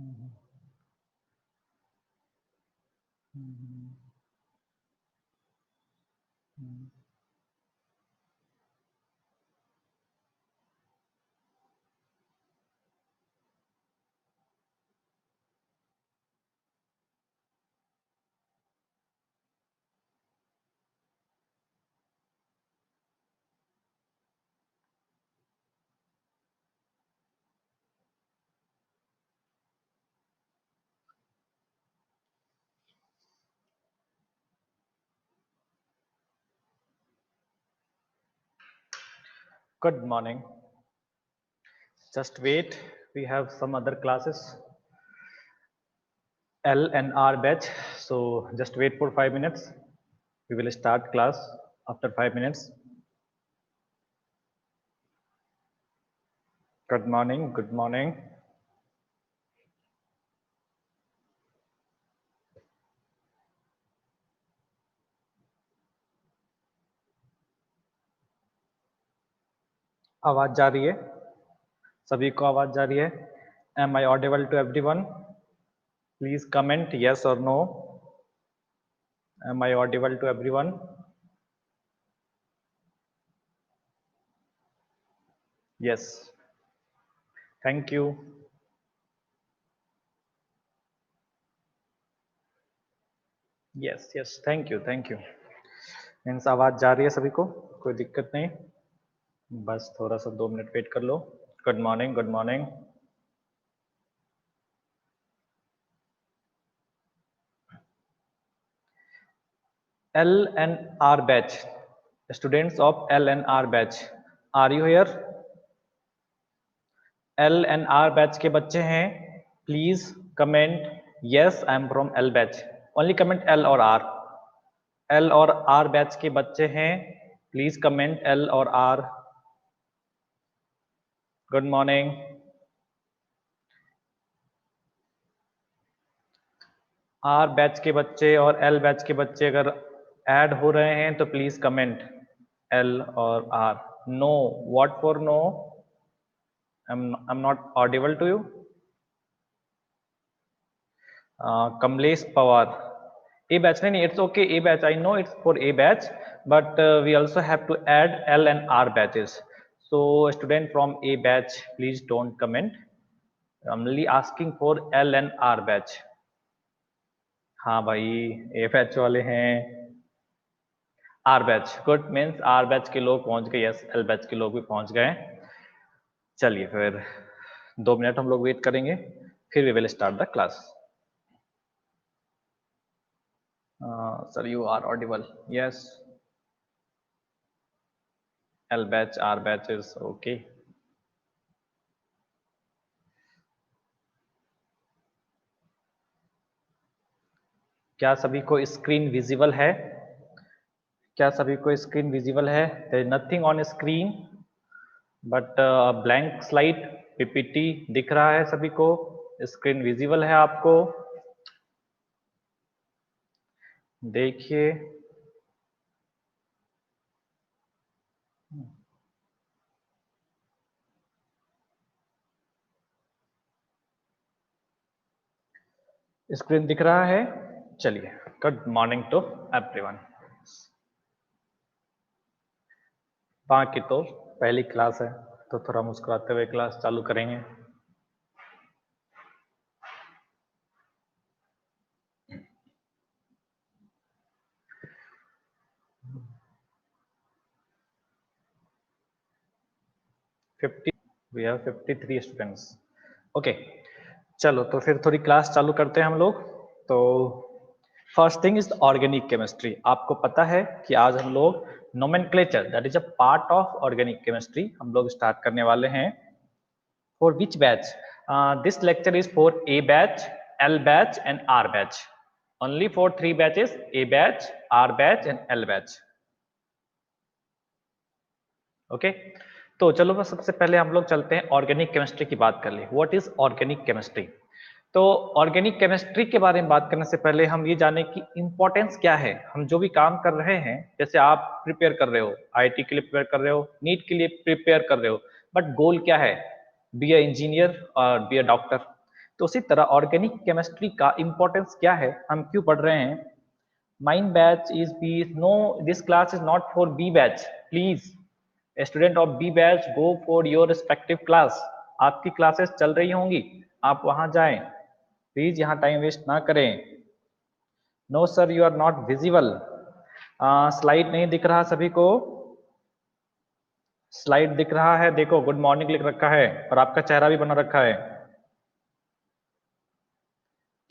Hmm, hmm, hmm. Good morning. Just wait. We have some other classes, L and R batch. So just wait for 5 minutes. We will start class after 5 minutes. Good morning. Good morning. आवाज जा रही है? सभी को आवाज जा रही है? Am I audible to everyone? Please comment yes or no. Am I audible to everyone? Yes. Thank you. Yes, yes. Thank you. Thank you. Means आवाज जा रही है सभी को? कोई दिक्कत नहीं? बस थोड़ा सा 2 मिनट वेट कर लो। Good morning, good morning. L and R batch, students of L and R batch, are you here? L and R batch के बच्चे हैं, please comment yes I am from L batch. Only comment L और R. L और R batch के बच्चे हैं, please comment L और R. Good morning. R batch के बच्चे और L बैच के बच्चे अगर ऐड हो रहे हैं तो प्लीज कमेंट L और R. No, what for no? I'm not audible to you. Kamlesh Pawar. A batch, नहीं, it's okay. A batch, I know it's for A batch, but we also have to add L and R batches. So student from A batch, please don't comment. I'm only asking for L and R batch. हाँ भाई, A batch वाले हैं। R batch, good, means R batch के लोग पहुंच गए। Yes, L batch के लोग भी पहुंच गए। चलिए फिर 2 मिनट हम लोग वेट करेंगे, फिर we will start the class. Sir you are audible? Yes. L batch, R batch is okay. क्या सभी को स्क्रीन विजिबल है? क्या सभी को स्क्रीन विजिबल है? There is nothing on screen but blank slide PPT दिख रहा है सभी को? स्क्रीन विजिबल है आपको? देखिए, स्क्रीन दिख रहा है? चलिए, गुड मॉर्निंग टू एवरीवन। बाकी तो पहली क्लास है तो थोड़ा मुस्कुराते हुए क्लास चालू करेंगे। We have 53 students. ओके, चलो तो फिर थोड़ी क्लास चालू करते हैं हम लोग। तो first thing is organic chemistry. आपको पता है कि आज हम लोग nomenclature, that is a part of organic chemistry, हम लोग स्टार्ट करने वाले हैं। For which batch? This lecture is for A batch, L batch and R batch. Only for 3 batches, A batch, R batch and L batch. Okay, तो चलो बस सबसे पहले हम लोग चलते हैं ऑर्गेनिक केमिस्ट्री की बात कर ले। What is organic chemistry? तो ऑर्गेनिक केमिस्ट्री के बारे में बात करने से पहले हम ये जाने की इंपॉर्टेंस क्या है। हम जो भी काम कर रहे हैं, जैसे आप प्रिपेयर कर रहे हो, आईआईटी के लिए प्रिपेयर कर रहे हो, नीट के लिए प्रिपेयर कर रहे हो, बट गोल क्या है? बी ए इंजीनियर और बी ए डॉक्टर। तो उसी तरह ऑर्गेनिक केमिस्ट्री का इंपॉर्टेंस क्या है, हम क्यों पढ़ रहे हैं. Mine batch is B, no this class is not for B batch. Please student of B batch go for your respective class. आपकी क्लासेस चल रही होंगी, आप वहां जाएं. प्लीज यहाँ टाइम वेस्ट ना करें. No sir you are not visible. Slide नहीं दिख रहा सभी को. स्लाइड दिख रहा है, देखो गुड मॉर्निंग लिख रखा है और आपका चेहरा भी बना रखा है.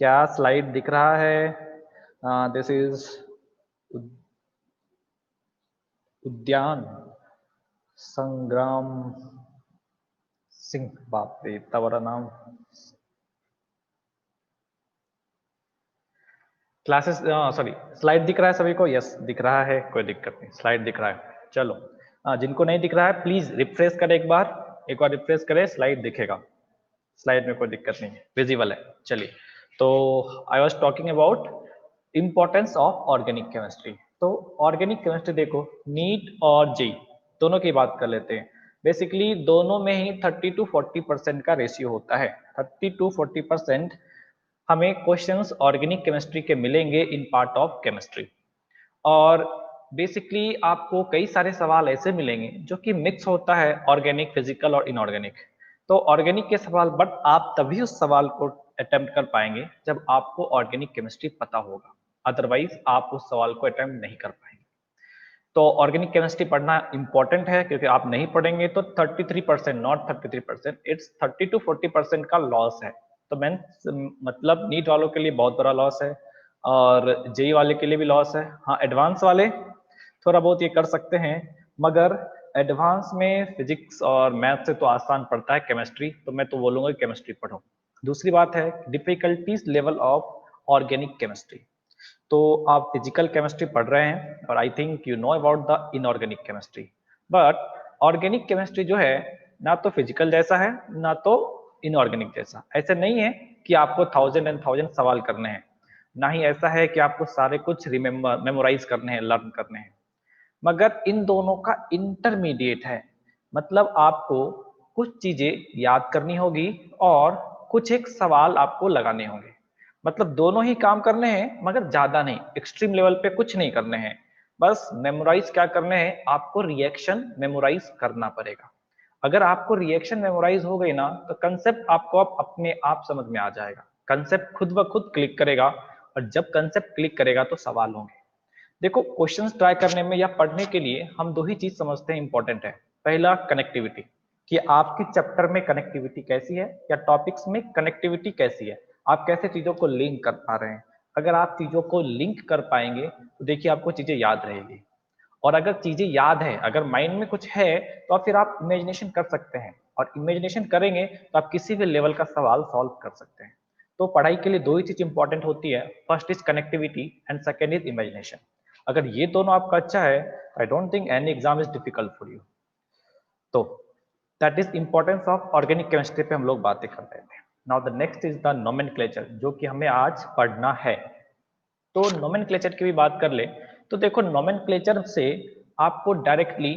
क्या स्लाइड दिख रहा है? दिस इज उद्यान संग्राम सिंह. बाप रे इतना बड़ा नाम. क्लासेस, सॉरी, स्लाइड दिख रहा है सभी को? यस दिख रहा है, कोई दिक्कत नहीं, स्लाइड दिख रहा है. चलो, जिनको नहीं दिख रहा है प्लीज रिफ्रेश करें एक बार रिफ्रेश करें, स्लाइड दिखेगा. स्लाइड में कोई दिक्कत नहीं है, विजिबल है. चलिए, तो I was talking about importance of organic chemistry. तो ऑर्गेनिक केमिस्ट्री देखो, नीट और जेई दोनों की बात कर लेते हैं. बेसिकली दोनों में ही 30 to 40% का रेशियो होता है. 30 to 40% हमें क्वेश्चंस ऑर्गेनिक केमिस्ट्री के मिलेंगे इन पार्ट ऑफ केमिस्ट्री. और बेसिकली आपको कई सारे सवाल ऐसे मिलेंगे जो कि मिक्स होता है ऑर्गेनिक, फिजिकल और इनऑर्गेनिक. तो ऑर्गेनिक के सवाल, बट आप तभी उस सवाल को अटेम्प्ट कर पाएंगे जब आपको ऑर्गेनिक केमिस्ट्री पता होगा, अदरवाइज आप उस सवाल को अटेम्प्ट नहीं कर पाएंगे. तो ऑर्गेनिक केमिस्ट्री पढ़ना इंपॉर्टेंट है, क्योंकि आप नहीं पढ़ेंगे तो 33%, नॉट 33%, इट्स 30 to 40% का लॉस है. तो मैं मतलब नीट वालों के लिए बहुत बड़ा लॉस है और जेई वाले के लिए भी लॉस है. हाँ, एडवांस वाले थोड़ा बहुत ये कर सकते हैं, मगर एडवांस में फिजिक्स और मैथ से तो आसान पड़ता है केमिस्ट्री, तो मैं तो बोलूंगा केमिस्ट्री पढ़ो. दूसरी बात है difficulties level of organic chemistry. तो आप फिजिकल केमिस्ट्री पढ़ रहे हैं और I think you know about the inorganic chemistry. But organic chemistry जो है ना तो फिजिकल जैसा है ना तो इनऑर्गेनिक जैसा. ऐसे नहीं है कि आपको 1000 सवाल करने हैं, ना ही ऐसा है कि आपको सारे कुछ रिमेम्बर मेमोराइज करने हैं, लर्न करने हैं. मगर इन दोनों का इंटरमीडिएट है. मतलब आपको कुछ चीजें याद करनी होगी और कुछ एक सवाल आपको लगाने होंगे. मतलब दोनों ही काम करने हैं, मगर ज्यादा नहीं, एक्सट्रीम लेवल पे कुछ नहीं करने हैं. बस मेमोराइज क्या करने हैं, आपको रिएक्शन मेमोराइज करना पड़ेगा. अगर आपको रिएक्शन मेमोराइज हो गई ना, तो कंसेप्ट आपको अपने आप समझ में आ जाएगा. कंसेप्ट खुद ब खुद क्लिक करेगा, और जब कंसेप्ट क्लिक करेगा तो सवाल होंगे. देखो, क्वेश्चंस ट्राई करने में या पढ़ने के लिए हम दो ही चीज समझते हैं इंपॉर्टेंट है. पहला कनेक्टिविटी, कि आपकी चैप्टर में कनेक्टिविटी कैसी है या टॉपिक्स में कनेक्टिविटी कैसी है, आप कैसे चीजों को लिंक कर पा रहे हैं. अगर आप चीजों को लिंक कर पाएंगे तो देखिए आपको चीजें याद रहेगी. और अगर चीजें याद है, अगर माइंड में कुछ है, तो फिर आप इमेजिनेशन कर सकते हैं, और इमेजिनेशन करेंगे तो आप किसी भी लेवल का सवाल सॉल्व कर सकते हैं. तो पढ़ाई के लिए दो ही चीज इंपॉर्टेंट होती है, first is connectivity and second is imagination. अगर ये दोनों आपका अच्छा है, I don't think any exam is difficult for you. तो that is importance of organic chemistry पे हम लोग बातें कर रहे थे. Now the next is the nomenclature, जो कि हमें आज पढ़ना है. तो नोमेनक्लेचर की भी बात कर ले, तो देखो नोमेनक्लेचर से आपको डायरेक्टली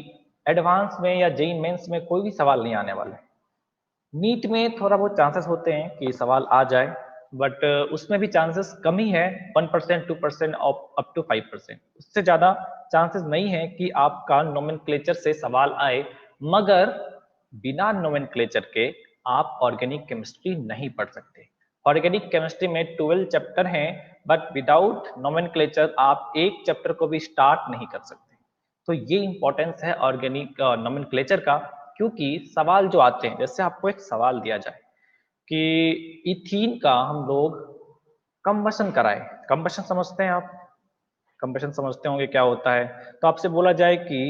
एडवांस में या जेई मेंस में कोई भी सवाल नहीं आने वाला है. नीट में थोड़ा बहुत चांसेस होते हैं कि सवाल आ जाए, बट उसमें भी चांसेस कम ही है, 1%, 2%, अप टू 5%. उससे ज्यादा चांसेस नहीं है कि आपका नोमेनक्लेचर से सवाल आए. मगर बिना नोमेनक्लेचर के आप ऑर्गेनिक केमिस्ट्री नहीं पढ़ सकते. ऑर्गेनिक केमिस्ट्री में 12 चैप्टर हैं, बट विदाउट नोमेनक्लेचर आप एक चैप्टर को भी स्टार्ट नहीं कर सकते. तो ये इंपॉर्टेंस है ऑर्गेनिक नोमेनक्लेचर का. क्योंकि सवाल जो आते हैं, जैसे आपको एक सवाल दिया जाए कि इथीन का हम लोग कंबशन कराए. कंबशन समझते हैं आप? कंबशन समझते होंगे क्या होता है. तो आपसे बोला जाए कि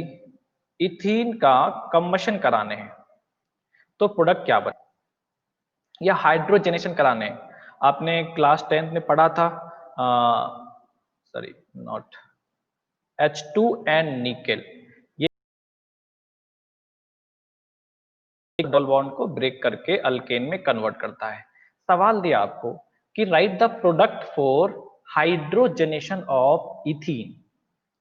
इथीन का कंबशन कराने हैं, तो प्रोडक्ट क्या बने, या हाइड्रोजनेशन कराने हैं. आपने क्लास 10th में पढ़ा था, sorry not, H2 and nickel, ये डबल बॉन्ड को ब्रेक करके अल्केन में कन्वर्ट करता है. सवाल दिया आपको कि right the product for hydrogenation of ethene.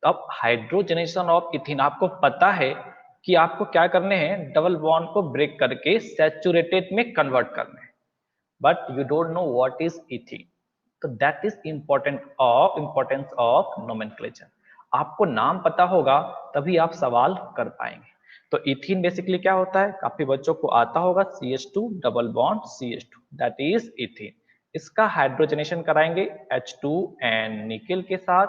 अब हाइड्रोजनेशन ऑफ इथीन आपको पता है कि आपको क्या करने हैं, डबल बॉन्ड को ब्रेक करके सैचुरेटेड में कन्वर्ट करना है. but you don't know what is ethene. तो that is importance of nomenclature. आपको नाम पता होगा तभी आप सवाल कर पाएंगे. तो इथीन बेसिकली क्या होता है, काफी बच्चों को आता होगा, CH2 double bond CH2, that is ethene. इसका हाइड्रोजनेशन कराएंगे H2 एंड निकेल के साथ,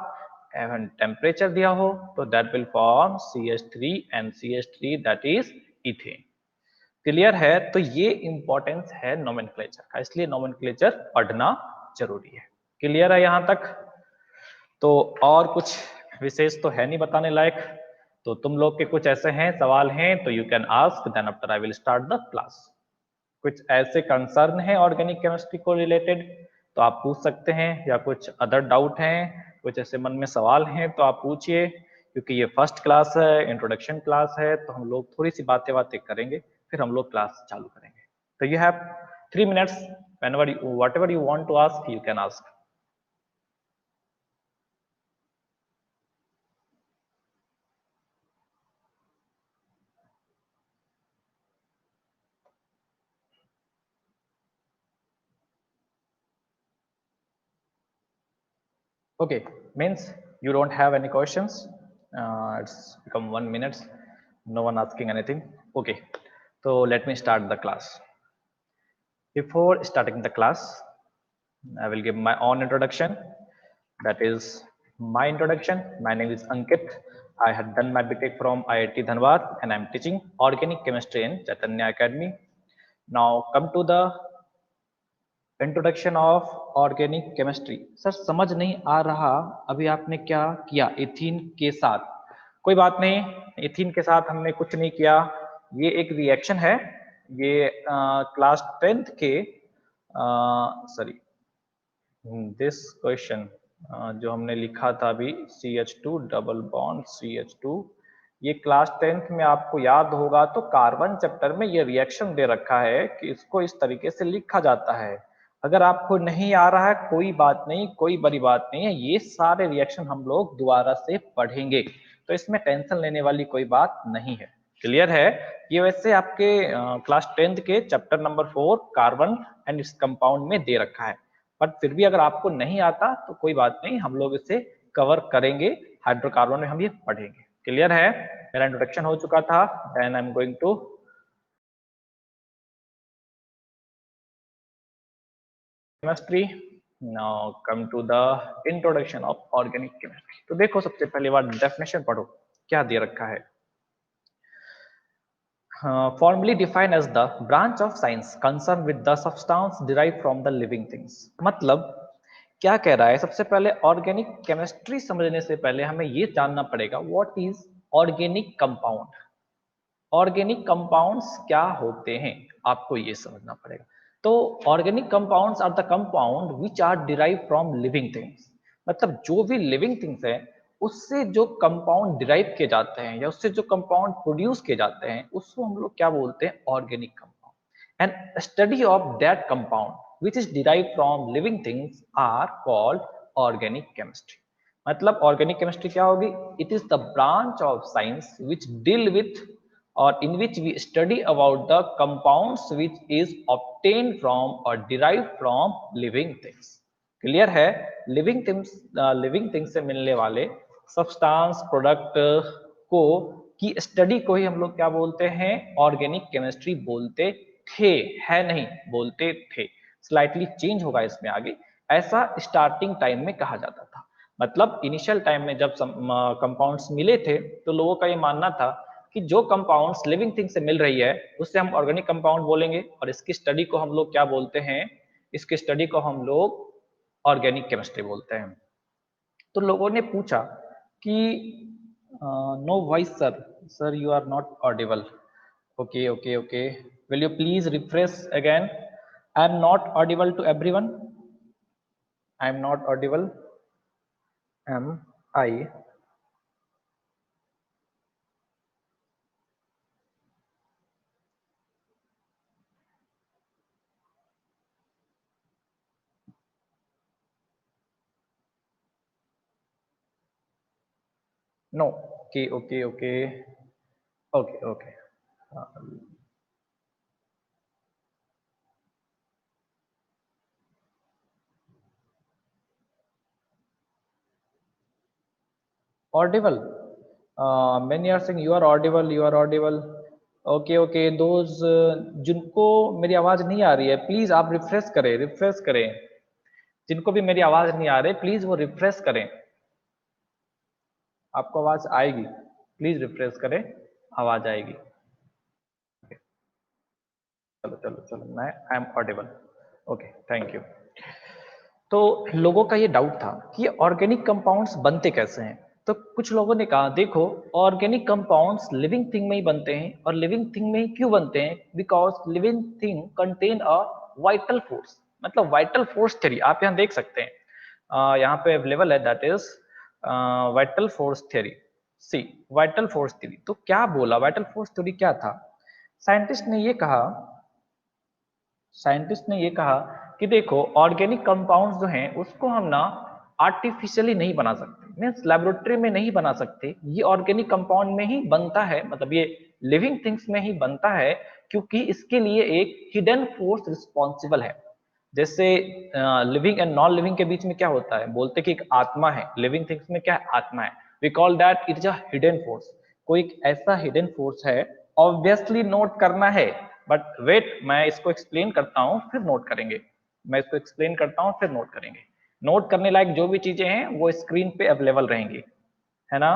एवं टेम्परेचर दिया हो तो that will form CH3 and CH3, that is ethane. Clear है? तो ये इंपॉर्टेंस है नोमेनक्लेचर का, इसलिए नोमेनक्लेचर पढ़ना जरूरी है. क्लियर है यहां तक? तो और कुछ विशेष तो है नहीं बताने लायक. तो तुम लोग के कुछ ऐसे हैं सवाल हैं तो you can ask, then after I will start the class. कुछ ऐसे कंसर्न है ऑर्गेनिक केमिस्ट्री को रिलेटेड तो आप पूछ सकते हैं, या कुछ अदर डाउट हैं, कुछ ऐसे मन में सवाल हैं तो आप पूछिए, क्योंकि ये फर्स्ट क्लास है, इंट्रोडक्शन क्लास है, तो हम लोग थोड़ी सी बातें बातें करेंगे, फिर हम लोग क्लास चालू करेंगे. तो you have 3 minutes, whenever you whatever you want to ask you can ask. Okay, means you don't have any questions. It's become 1 minute. No one asking anything. Okay, so let me start the class. Before starting the class, I will give my own introduction. That is my introduction. My name is Ankit. I had done my BTech from IIT Dhanbad and I'm teaching organic chemistry in Chaitanya Academy. Now come to the introduction of organic chemistry. Sir समझ नहीं आ रहा, अभी आपने क्या किया ethene के साथ? कोई बात नहीं, इथीन के साथ हमने कुछ नहीं किया, ये एक रिएक्शन है. ये क्लास 10th के, सॉरी, दिस क्वेश्चन जो हमने लिखा था अभी, CH2 डबल बॉन्ड CH2, ये क्लास 10th में आपको याद होगा तो कार्बन चैप्टर में ये रिएक्शन दे रखा है कि इसको इस तरीके से लिखा जाता है. अगर आपको नहीं आ रहा है कोई बात नहीं, कोई बड़ी बात नहीं है, ये सारे रिएक्शन हम लोग दोबारा से पढ़ेंगे, तो इसमें टेंशन लेने वाली कोई बात नहीं है. क्लियर है? ये वैसे आपके क्लास 10th के चैप्टर नंबर 4 कार्बन एंड इस कंपाउंड में दे रखा है, बट फिर भी अगर आपको नहीं आता तो कोई बात नहीं, हम लोग इसे कवर करेंगे, हाइड्रोकार्बन में हम ये पढ़ेंगे. क्लियर है? मेरा इंट्रोडक्शन हो चुका था. Then I am going to chemistry. Now come to the introduction of organic chemistry. तो देखो, सबसे पहले बार डेफिनेशन पढ़ो, क्या दे रखा है. Formally defined as the branch of science concerned with the substance derived from the living things. मतलब क्या कह रहा है, सबसे पहले ऑर्गेनिक केमिस्ट्री समझने से पहले हमें ये जानना पड़ेगा what is organic compound. Organic compounds क्या होते हैं, आपको ये समझना पड़ेगा. तो organic compounds are the compound which are derive from living things. मतलब जो भी लिविंग थिंग्स है उससे जो कंपाउंड डिराइव किए जाते हैं या उससे जो कंपाउंड प्रोड्यूस किए जाते हैं उसको हम लोग क्या बोलते हैं, organic compound. And study of that compound which is derive from living things are called organic chemistry. मतलब ऑर्गेनिक केमिस्ट्री क्या होगी, it is the branch of science which deal with or in which we study about the compounds which is obtained from or derived from living things. Clear है? Living things से मिलने वाले substance product को की study को ही हम लोग क्या बोलते हैं, ऑर्गेनिक केमिस्ट्री बोलते थे. है नहीं, बोलते थे. स्लाइटली चेंज होगा इसमें आगे. ऐसा स्टार्टिंग टाइम में कहा जाता था. मतलब इनिशियल टाइम में जब कंपाउंड्स मिले थे तो लोगों का ये मानना था कि जो कंपाउंड्स लिविंग थिंग से मिल रही है उससे हम ऑर्गेनिक कंपाउंड बोलेंगे, और इसकी स्टडी को हम लोग क्या बोलते हैं, इसकी स्टडी को हम लोग ऑर्गेनिक केमिस्ट्री बोलते हैं. तो लोगों ने पूछा कि no voice sir, sir you are not audible. Okay okay okay, will you please refresh again. I am not audible to everyone. I am not audible. Am I no. Okay okay okay okay okay. Audible. Many are saying you are audible, you are audible. Okay, okay. Those जिनको मेरी आवाज नहीं आ रही है, please आप refresh करें, refresh करें. जिनको भी मेरी आवाज नहीं आ रही, प्लीज वो रिफ्रेश करें. आपको आवाज आएगी. प्लीज रिफ्रेश करें, आवाज आएगी. चलो चलो चलो, मैं I am audible. Okay, thank you. तो लोगों का ये डाउट था कि ऑर्गेनिक कंपाउंड्स बनते कैसे हैं. तो कुछ लोगों ने कहा देखो, ऑर्गेनिक कंपाउंड्स लिविंग थिंग में ही बनते हैं. और लिविंग थिंग में ही क्यों बनते हैं? Because living thing contain a vital force. मतलब वाइटल फोर्स थ्योरी आप यहाँ देख सकते हैं. यहाँ पे अवेलेबल है, that is vital force theory. See, vital force theory. तो क्या बोला, वाइटल फोर्स थ्योरी क्या था? साइंटिस्ट ने ये कहा, साइंटिस्ट ने ये कहा कि देखो, ऑर्गेनिक कंपाउंड्स जो हैं उसको हम ना आर्टिफिशियली नहीं बना सकते, मीन्स लेबोरेटरी में नहीं बना सकते. ये ऑर्गेनिक कंपाउंड में ही बनता है, मतलब ये लिविंग थिंग्स में ही बनता है, क्योंकि इसके लिए एक हिडन फोर्स रिस्पॉन्सिबल है. जैसे लिविंग एंड नॉन लिविंग के बीच में क्या होता है, बोलते कि एक आत्मा है. लिविंग थिंग्स में क्या है? आत्मा है. We call that it is a hidden force. कोई एक ऐसा हिडन फोर्स है. ऑब्वियसली नोट करना है, बट वेट, मैं इसको एक्सप्लेन करता हूं फिर नोट करेंगे. मैं इसको एक्सप्लेन करता हूं फिर नोट करेंगे. नोट करने लायक जो भी चीजें हैं वो स्क्रीन पे अवेलेबल रहेंगी, है ना.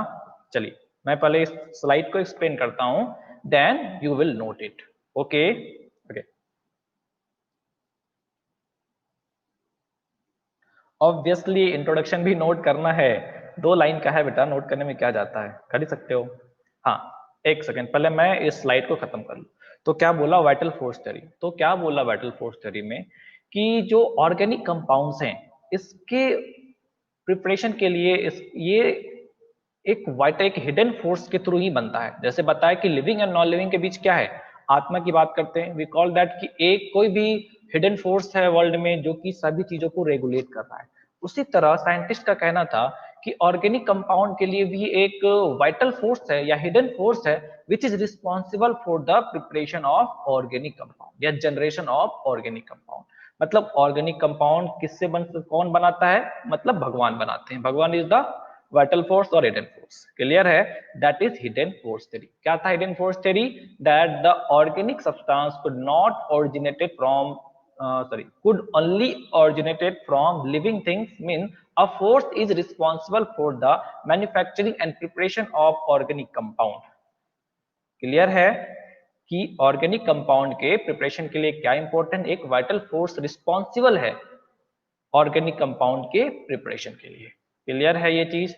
चलिए, मैं पहले इस स्लाइड को एक्सप्लेन करता हूं, then you will note it. Okay okay. Obviously introduction भी नोट करना है. 2 लाइन का है बेटा, नोट करने में क्या जाता है, कर ही सकते हो. हाँ, एक सेकेंड, पहले मैं इस स्लाइड को खत्म कर लूं. तो क्या बोला वाइटल फोर्स थ्योरी? तो क्या बोला वाइटल फोर्स थ्योरी में कि जो ऑर्गेनिक कंपाउंड्स हैं इसके प्रिपरेशन के लिए ये एक वाइटल, एक हिडन फोर्स के थ्रू ही बनता है. जैसे बताया कि लिविंग एंड नॉन लिविंग के बीच क्या है, आत्मा की बात करते हैं. वी कॉल दैट कि एक कोई भी हिडन फोर्स है वर्ल्ड में जो कि सभी चीजों को रेगुलेट कर रहा है. उसी तरह साइंटिस्ट का कहना था कि ऑर्गेनिक कंपाउंड के लिए भी एक वाइटल फोर्स है या हिडन फोर्स है which is responsible for the preparation of organic compound या जनरेशन ऑफ ऑर्गेनिक कंपाउंड. मतलब ऑर्गेनिक कंपाउंड किससे कौन बनाता है? मतलब भगवान बनाते हैं. भगवान इज द वाइटल फोर्स और हिडन फोर्स. क्लियर है? That is hidden force theory. क्या था hidden force theory? That the organic substance could not originated from could only originated from living things, mean a force is responsible for the manufacturing and preparation of organic compound. Clear है कि organic compound के preparation के लिए क्या important? एक vital force responsible है organic compound के preparation के लिए. क्लियर है ये चीज?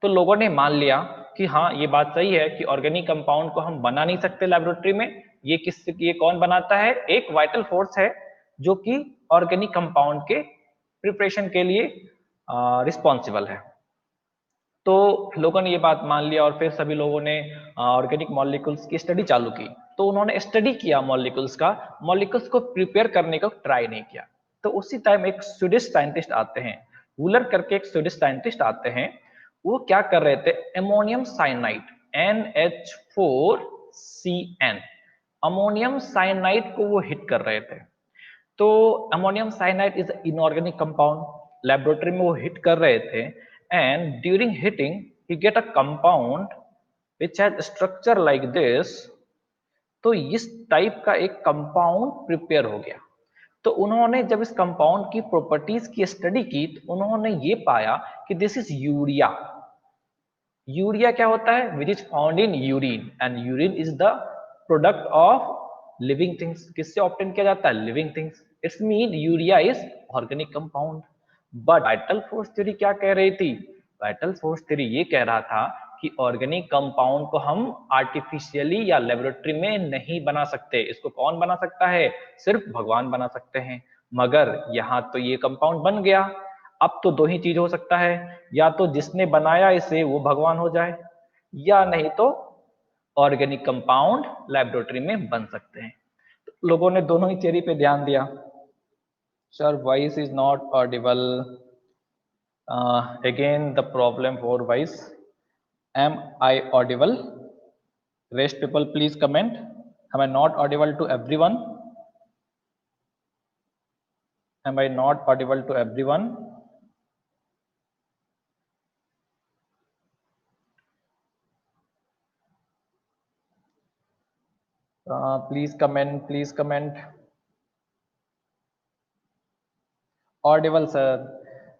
तो लोगों ने मान लिया कि हाँ, ये बात सही है कि ऑर्गेनिक कंपाउंड को हम बना नहीं सकते लेबोरेटरी में. ये कौन बनाता है? एक वाइटल फोर्स है जो कि ऑर्गेनिक कंपाउंड के प्रिपरेशन के लिए रिस्पॉन्सिबल है. तो लोगों ने ये बात मान लिया और फिर सभी लोगों ने ऑर्गेनिक मॉलिक्यूल्स की स्टडी चालू की. तो उन्होंने स्टडी किया मॉलिक्यूल्स का, मॉलिक्यूल्स को प्रिपेयर करने का ट्राई नहीं किया. तो उसी टाइम एक स्वीडिश साइंटिस्ट आते हैं, वूलर करके एक स्वीडिश साइंटिस्ट आते हैं. वो क्या कर रहे थे? Ammonium cyanide, NH4CN, ammonium cyanide को वो हिट कर रहे थे. तो ammonium cyanide is inorganic compound. Laboratory में वो हिट कर रहे थे, and during heating he get a compound which has structure like this. तो इस टाइप का एक कंपाउंड प्रिपेयर हो गया. तो उन्होंने जब इस कंपाउंड की प्रॉपर्टीज की स्टडी की तो उन्होंने ये पाया कि दिस इज यूरिया. यूरिया क्या होता है? Which is found in urine, and urine is the product of living things. किससे ऑब्टेन किया जाता है? Living things. It's mean urea is organic compound. But vital force theory क्या कह रही थी? वाइटल फोर्स थ्योरी ये कह रहा था कि ऑर्गेनिक कंपाउंड को हम आर्टिफिशियली या लेबोरेटरी में नहीं बना सकते. इसको कौन बना सकता है? सिर्फ भगवान बना सकते हैं. मगर यहाँ तो ये कंपाउंड बन गया. अब तो दो ही चीज हो सकता है, या तो जिसने बनाया इसे वो भगवान हो जाए, या नहीं तो ऑर्गेनिक कंपाउंड लेबोरेटरी में बन सकते हैं. तो लोगों ने दोनों ही थियरी पे ध्यान दिया. Sir, voice is not Audible. Again the problem for voice. Am I audible? Rest people please comment. Am I not audible to everyone? Am I not audible to everyone? Please comment, please comment. Audible, sir.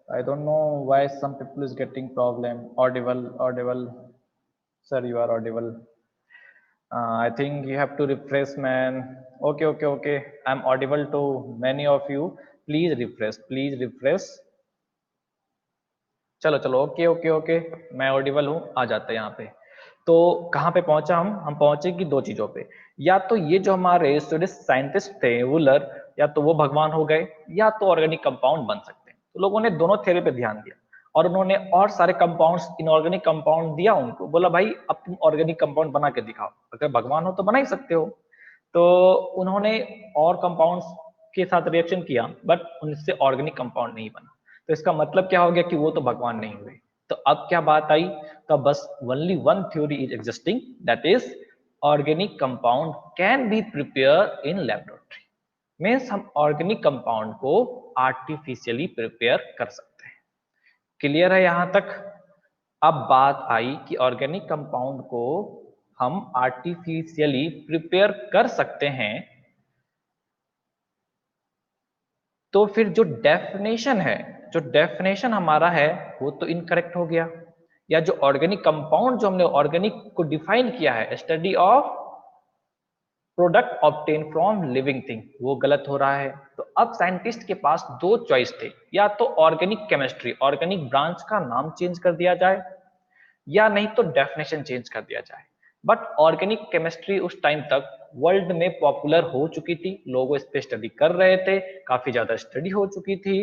I don't know why some people is getting problem. Audible, audible. Sir, you are audible. I think you have to refresh, man. Okay, okay, okay. I'm audible to many of you. Please refresh, please refresh. चलो चलो, okay okay okay, मैं Audible हूँ, आ जाता है यहाँ पे। तो कहाँ पे पहुंचा हम पहुंचे कि दो चीजों पे, या तो ये जो हमारे स्टूडेंट साइंटिस्ट थे वुलर, या तो वो भगवान हो गए, या तो ऑर्गेनिक कंपाउंड बन सकते हैं। तो लोगों ने दोनों थ्योरी पे ध्यान दिया और उन्होंने और सारे कंपाउंड्स, इनऑर्गेनिक कंपाउंड दिया उनको, बोला भाई अब तुम ऑर्गेनिक कंपाउंड बना के दिखाओ, अगर भगवान हो तो बना ही सकते हो। तो उन्होंने और कंपाउंड्स के साथ रिएक्शन किया, बट उनसे ऑर्गेनिक कंपाउंड नहीं बना। तो इसका मतलब क्या हो गया कि वो तो भगवान नहीं हुए। तो अब क्या बात आई, तो बस only one theory is existing, that is organic compound can be prepare in laboratory. Means हम ऑर्गेनिक कंपाउंड को आर्टिफिशियली प्रिपेयर कर सकते हैं। क्लियर है यहां तक? अब बात आई कि ऑर्गेनिक कंपाउंड को हम आर्टिफिशियली प्रिपेयर कर सकते हैं, तो फिर जो डेफिनेशन हमारा है वो तो इनकरेक्ट हो गया, या जो ऑर्गेनिक कंपाउंड जो हमने ऑर्गेनिक को डिफाइन किया है, study of product obtain from living thing, वो गलत हो रहा है। तो अब साइंटिस्ट के पास दो चॉइस थे, या तो ऑर्गेनिक केमिस्ट्री, ऑर्गेनिक ब्रांच का नाम चेंज कर दिया जाए, या नहीं तो डेफिनेशन चेंज कर दिया जाए। बट ऑर्गेनिक केमिस्ट्री उस टाइम तक वर्ल्ड में पॉपुलर हो चुकी थी, लोग इस पे स्टडी कर रहे थे, काफी ज्यादा स्टडी हो चुकी थी।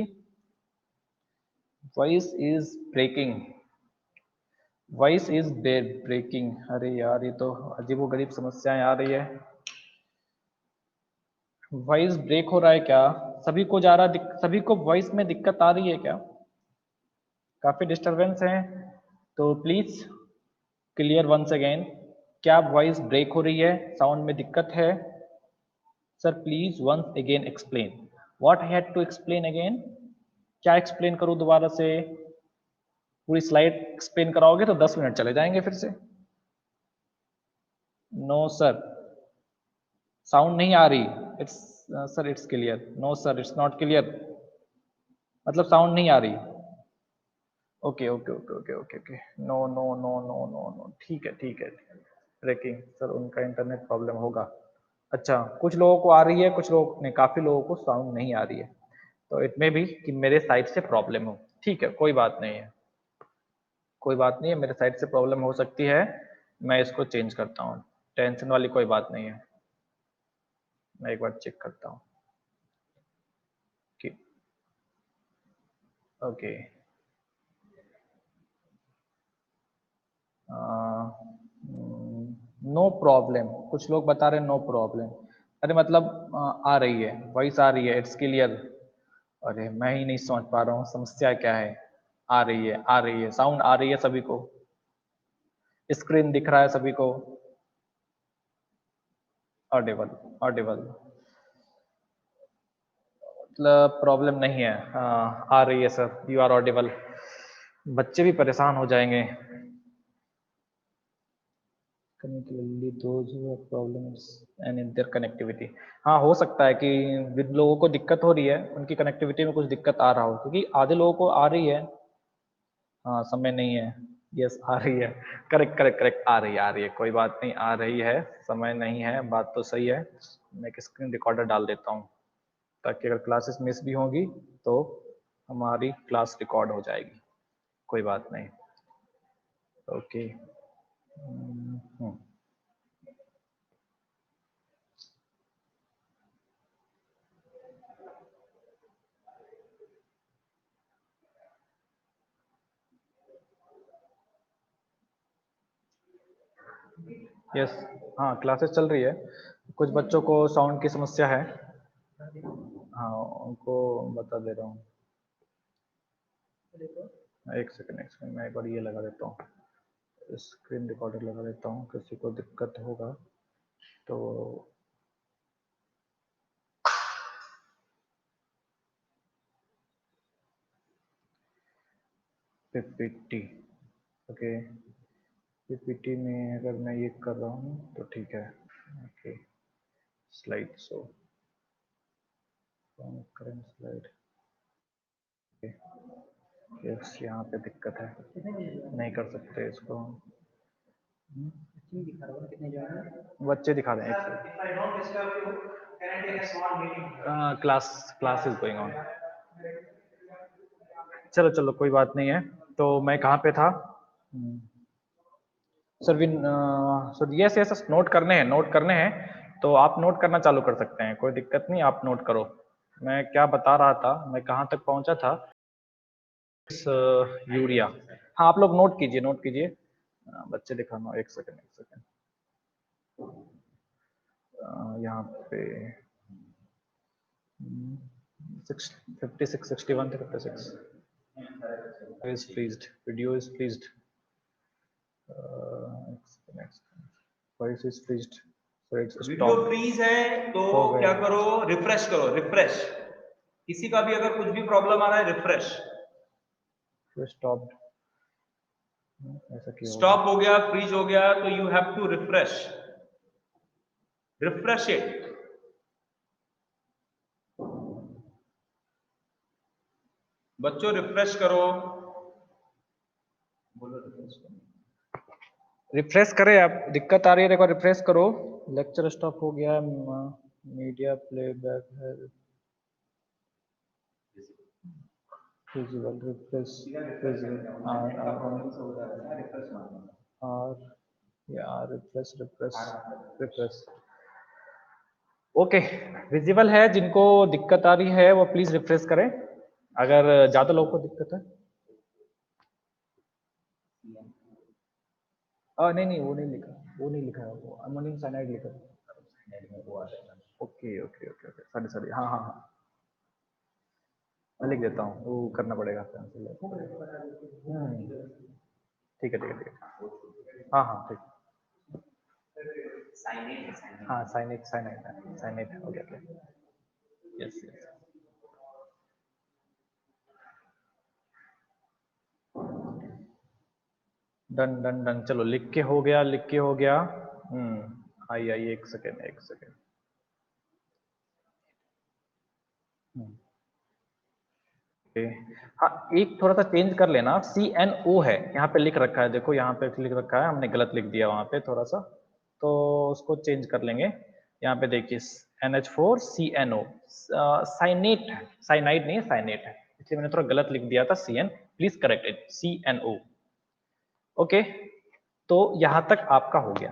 Voice is breaking, voice is breaking. अरे यार, ये तो अजीबोगरीब समस्याएं आ रही है। वॉइस ब्रेक हो रहा है क्या? सभी को जा रहा, सभी को वॉइस में दिक्कत आ रही है क्या? काफी डिस्टरबेंस है, तो प्लीज क्लियर वंस अगेन। क्या वॉइस ब्रेक हो रही है, साउंड में दिक्कत है? Sir please once again explain what I had to explain again. क्या एक्सप्लेन करूं दोबारा से? पूरी स्लाइड एक्सप्लेन कराओगे तो 10 मिनट चले जाएंगे फिर से। नो सर, साउंड नहीं आ रही। It's sir it's clear. No sir, it's not clear, मतलब साउंड नहीं आ रही। Okay okay okay okay okay okay, no no no no no no, ठीक है ठीक है। ब्रेकिंग, सर उनका इंटरनेट प्रॉब्लम होगा। अच्छा, कुछ लोगों को आ रही है, कुछ लोग नहीं, काफी लोगों को साउंड नहीं आ रही है, तो इट में भी कि मेरे साइड से प्रॉब्लम हो। ठीक है, कोई बात नहीं है, कोई बात नहीं है, मेरे साइड से प्रॉब्लम हो सकती है, मैं इसको चेंज करता हूँ, टेंशन वाली कोई बात नहीं है। मैं एक बार चेक करता हूँ कि ओके। नो प्रॉब्लम, कुछ लोग बता रहे हैं नो प्रॉब्लम। अरे मतलब आ रही है, वॉइस आ रही है, इट्स क्लियर। अरे मैं ही नहीं समझ पा रहा हूँ समस्या क्या है। आ रही है, आ रही है, साउंड आ रही है सभी को, स्क्रीन दिख रहा है सभी को, ऑडिबल, ऑडिबल, मतलब प्रॉब्लम नहीं है। हाँ आ रही है सर, यू आर ऑडिबल। बच्चे भी परेशान हो जाएंगे। एंड इन देयर कनेक्टिविटी, हाँ हो सकता है कि जिन लोगों को दिक्कत हो रही है उनकी कनेक्टिविटी में कुछ दिक्कत आ रहा हो, क्योंकि आधे लोगों को आ रही है। हाँ समय नहीं है, यस आ रही है, करेक्ट करेक्ट करेक्ट, आ रही है, कोई बात नहीं, आ रही है, समय नहीं है, बात तो सही है। मैं एक स्क्रीन रिकॉर्डर डाल देता हूँ, ताकि अगर क्लासेस मिस भी होंगी तो हमारी क्लास रिकॉर्ड हो जाएगी, कोई बात नहीं। ओके। यस, हाँ क्लासेस चल रही है, कुछ बच्चों को साउंड की समस्या है। हाँ उनको बता दे रहा हूँ। एक सेकंड, मैं एक बार ये लगा देता हूँ, स्क्रीन रिकॉर्डर लगा देता हूँ, किसी को दिक्कत होगा तो। पीपीटी, ओके, पीपीटी में अगर मैं ये कर रहा हूँ तो ठीक है। Okay, slide show current slide. Yes, यहाँ पे दिक्कत है, नहीं कर सकते इसको। बच्चे दिखा दें क्लास इज गोइंग ऑन। चलो चलो कोई बात नहीं है। तो मैं कहाँ पे था? Sir win sir yes yes note करने हैं तो आप नोट करना चालू कर सकते हैं, कोई दिक्कत नहीं, आप नोट करो। मैं क्या बता रहा था, मैं कहाँ तक पहुंचा था? यूरिया। हाँ आप लोग नोट कीजिए। बच्चे दिखाना, एक सेकंड। यहाँ पे 56 61 56 is freezed, video is freezed, next voice is freezed, so it's video freeze है तो क्या करो, रिफ्रेश करो, रिफ्रेश। किसी का भी अगर कुछ भी प्रॉब्लम आ रहा है रिफ्रेश। स्टॉप, ऐसा क्यों स्टॉप हो गया, फ्रीज हो गया, तो you have to refresh it. बच्चों रिफ्रेश करो, बोलो रिफ्रेश करें आप, दिक्कत आ रही है देखो, रिफ्रेश करो। लेक्चर स्टॉप हो गया, मीडिया प्लेबैक है, visual refresh refresh okay visible है। जिनको दिक्कत आ रही है वो प्लीज रिफ्रेश करें, अगर ज्यादा लोगों को दिक्कत है। नहीं वो नहीं लिखा है, वो अमोनियम साइनाइड लिखा है। ओके सॉरी हाँ मैं लिख देता हूँ, वो करना पड़ेगा। ठीक है हाँ ठीक। हाँ साइनाइड ओके यस डन चलो लिख के हो गया। आइए एक सेकेंड। हाँ एक थोड़ा सा चेंज कर लेना, CNO है यहाँ पे लिख रखा है, देखो यहाँ पे लिख रखा है, हमने गलत लिख दिया वहाँ पे थोड़ा सा, तो उसको चेंज कर लेंगे। यहाँ पे देखिए NH4 CNO साइनेट है, साइनाइड नहीं साइनेट है, इसलिए मैंने थोड़ा गलत लिख दिया था CN, please correct it CNO। Okay तो यहाँ तक आपका हो गया।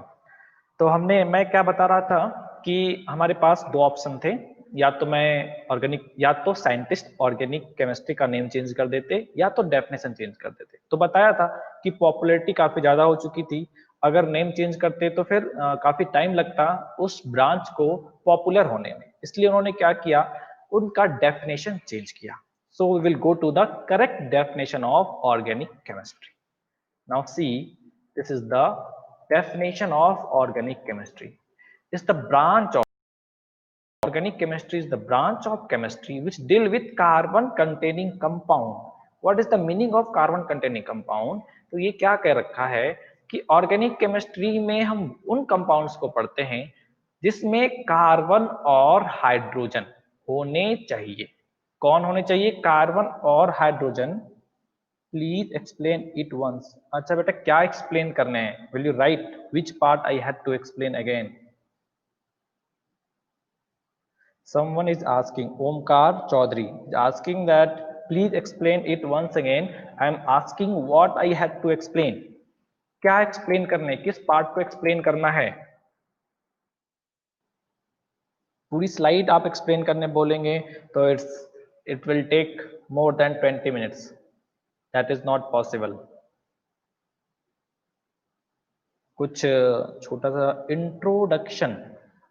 तो मैं क्या बता रहा था कि हमारे पास दो ऑप्शन थे, या तो मैं ऑर्गेनिक या तो साइंटिस्ट ऑर्गेनिक केमिस्ट्री का नेम चेंज कर देते या तो डेफिनेशन चेंज कर देते। तो बताया था कि पॉपुलैरिटी काफी ज्यादा हो चुकी थी, अगर नेम चेंज करते तो फिर काफी टाइम लगता उस ब्रांच को पॉपुलर होने में, इसलिए उन्होंने क्या किया, उनका डेफिनेशन चेंज किया। So we will go to the correct definition of organic chemistry. Now see, this is the definition of organic chemistry. It's the branch of organic chemistry is the branch of chemistry which deal with carbon containing compound. What is the meaning of carbon containing compound? तो ये क्या कह रखा है कि organic chemistry में हम उन कंपाउंड्स को पढ़ते हैं जिसमें कार्बन और हाइड्रोजन होने चाहिए। कौन होने चाहिए? कार्बन और hydrogen. Please explain it once. अच्छा बेटा क्या एक्सप्लेन करने हैं? Will you write which part I have to explain again? Someone is asking, Omkar Chaudhary is asking that please explain it once again. I am asking what I had to explain. क्या explain करने, किस part को explain करना है? पूरी slide आप explain करने बोलेंगे तो it will take more than 20 minutes, that is not possible. कुछ छोटा सा इंट्रोडक्शन,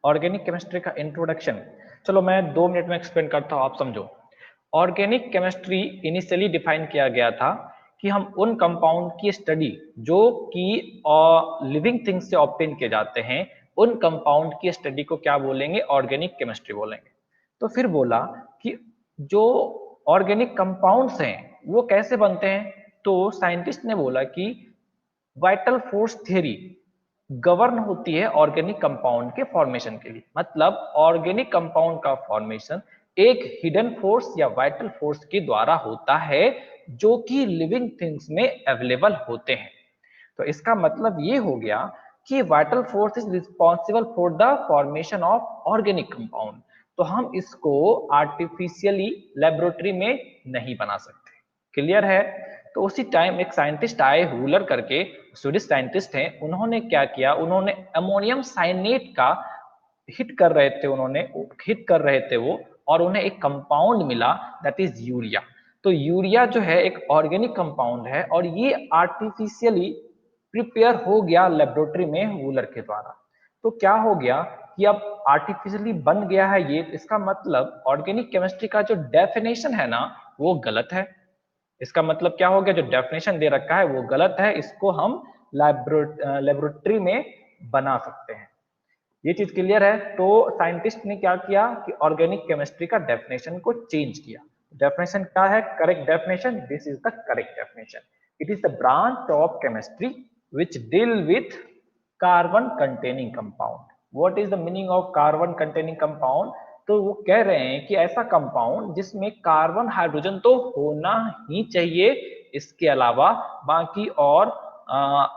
ऑर्गेनिक केमिस्ट्री का इंट्रोडक्शन, चलो मैं 2 मिनट में एक्सप्लेन करता हूँ, आप समझो। ऑर्गेनिक केमिस्ट्री इनिशियली डिफाइन किया गया था कि हम उन कंपाउंड की स्टडी जो कि लिविंग थिंग्स से ऑब्टेन किए जाते हैं, उन कंपाउंड की स्टडी को क्या बोलेंगे? ऑर्गेनिक केमिस्ट्री बोलेंगे। तो फिर बोला कि जो ऑर्गेनिक कंपाउंड्स हैं वो कैसे बनते हैं, तो साइंटिस्ट ने बोला कि वाइटल फोर्स थ्योरी गवर्न होती है ऑर्गेनिक कंपाउंड के फॉर्मेशन के लिए। मतलब ऑर्गेनिक कंपाउंड का फॉर्मेशन एक हिडन फोर्स या वाइटल फोर्स के द्वारा होता है जो कि लिविंग थिंग्स में अवेलेबल होते हैं। तो इसका मतलब ये हो गया कि vital force is responsible for the formation of organic compound. तो हम इसको आर्टिफिशियली लेबोरेटरी में नहीं बना सकते। क्लियर है? तो उसी टाइम एक साइंटिस्ट आए, हुलर करके, स्वीडिश साइंटिस्ट हैं। उन्होंने क्या किया, उन्होंने अमोनियम साइनेट का हिट कर रहे थे वो, और उन्हें एक कंपाउंड मिला, दैट इज यूरिया। तो यूरिया जो है एक ऑर्गेनिक कंपाउंड है और ये आर्टिफिशियली प्रिपेयर हो गया लेबोरेटरी में वूलर के द्वारा। तो क्या हो गया कि अब आर्टिफिशियली बन गया है ये, इसका मतलब ऑर्गेनिक केमिस्ट्री का जो डेफिनेशन है ना वो गलत है। इसका मतलब क्या हो गया, जो डेफिनेशन दे रखा है वो गलत है, इसको हम लेबोरेटरी में बना सकते हैं। ये चीज क्लियर है? तो साइंटिस्ट ने क्या किया कि ऑर्गेनिक केमिस्ट्री का डेफिनेशन को चेंज किया। डेफिनेशन क्या है? Correct definition, this is the correct definition. It is the branch of chemistry which deal with carbon containing compound. What is the meaning of carbon containing compound? तो वो कह रहे हैं कि ऐसा कंपाउंड जिसमें कार्बन हाइड्रोजन तो होना ही चाहिए, इसके अलावा बाकी और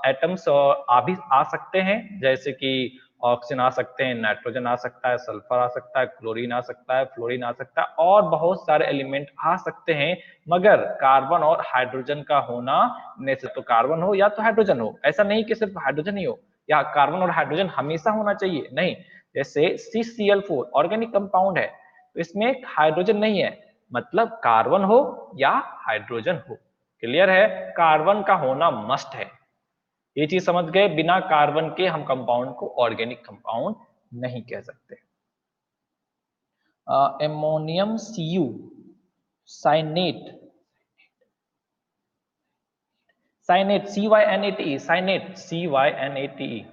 एटम्स भी आ सकते हैं, जैसे कि ऑक्सीजन आ सकते हैं, नाइट्रोजन आ सकता है, सल्फर आ सकता है, क्लोरीन आ सकता है, फ्लोरीन आ सकता है, और बहुत सारे एलिमेंट आ सकते हैं। मगर कार्बन और हाइड्रोजन का होना नेचर, तो कार्बन हो या तो हाइड्रोजन हो, ऐसा नहीं कि सिर्फ हाइड्रोजन ही हो या कार्बन और हाइड्रोजन हमेशा होना चाहिए, नहीं। जैसे CCl4 ऑर्गेनिक कंपाउंड है, तो इसमें हाइड्रोजन नहीं है, मतलब कार्बन हो या हाइड्रोजन हो। क्लियर है? कार्बन का होना मस्ट है। ये चीज समझ गए? बिना कार्बन के हम कंपाउंड को ऑर्गेनिक कंपाउंड नहीं कह सकते। Ammonium Cu cyanate, cyanate CYNATE, cyanate CYNATE,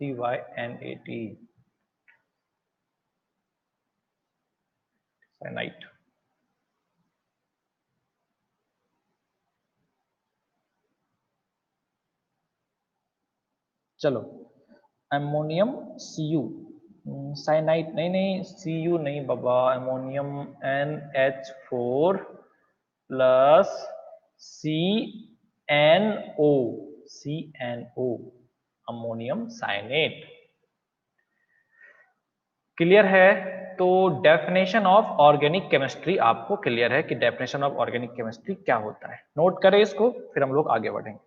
CYNATE, cyanide. चलो, एमोनियम Cu साइनाइट नहीं, नहीं Cu नहीं बाबा, ammonium NH4 plus CNO, CNO, ammonium cyanate. Clear है? तो डेफिनेशन ऑफ ऑर्गेनिक केमिस्ट्री आपको क्लियर है कि डेफिनेशन ऑफ ऑर्गेनिक केमिस्ट्री क्या होता है। नोट करें इसको, फिर हम लोग आगे बढ़ेंगे।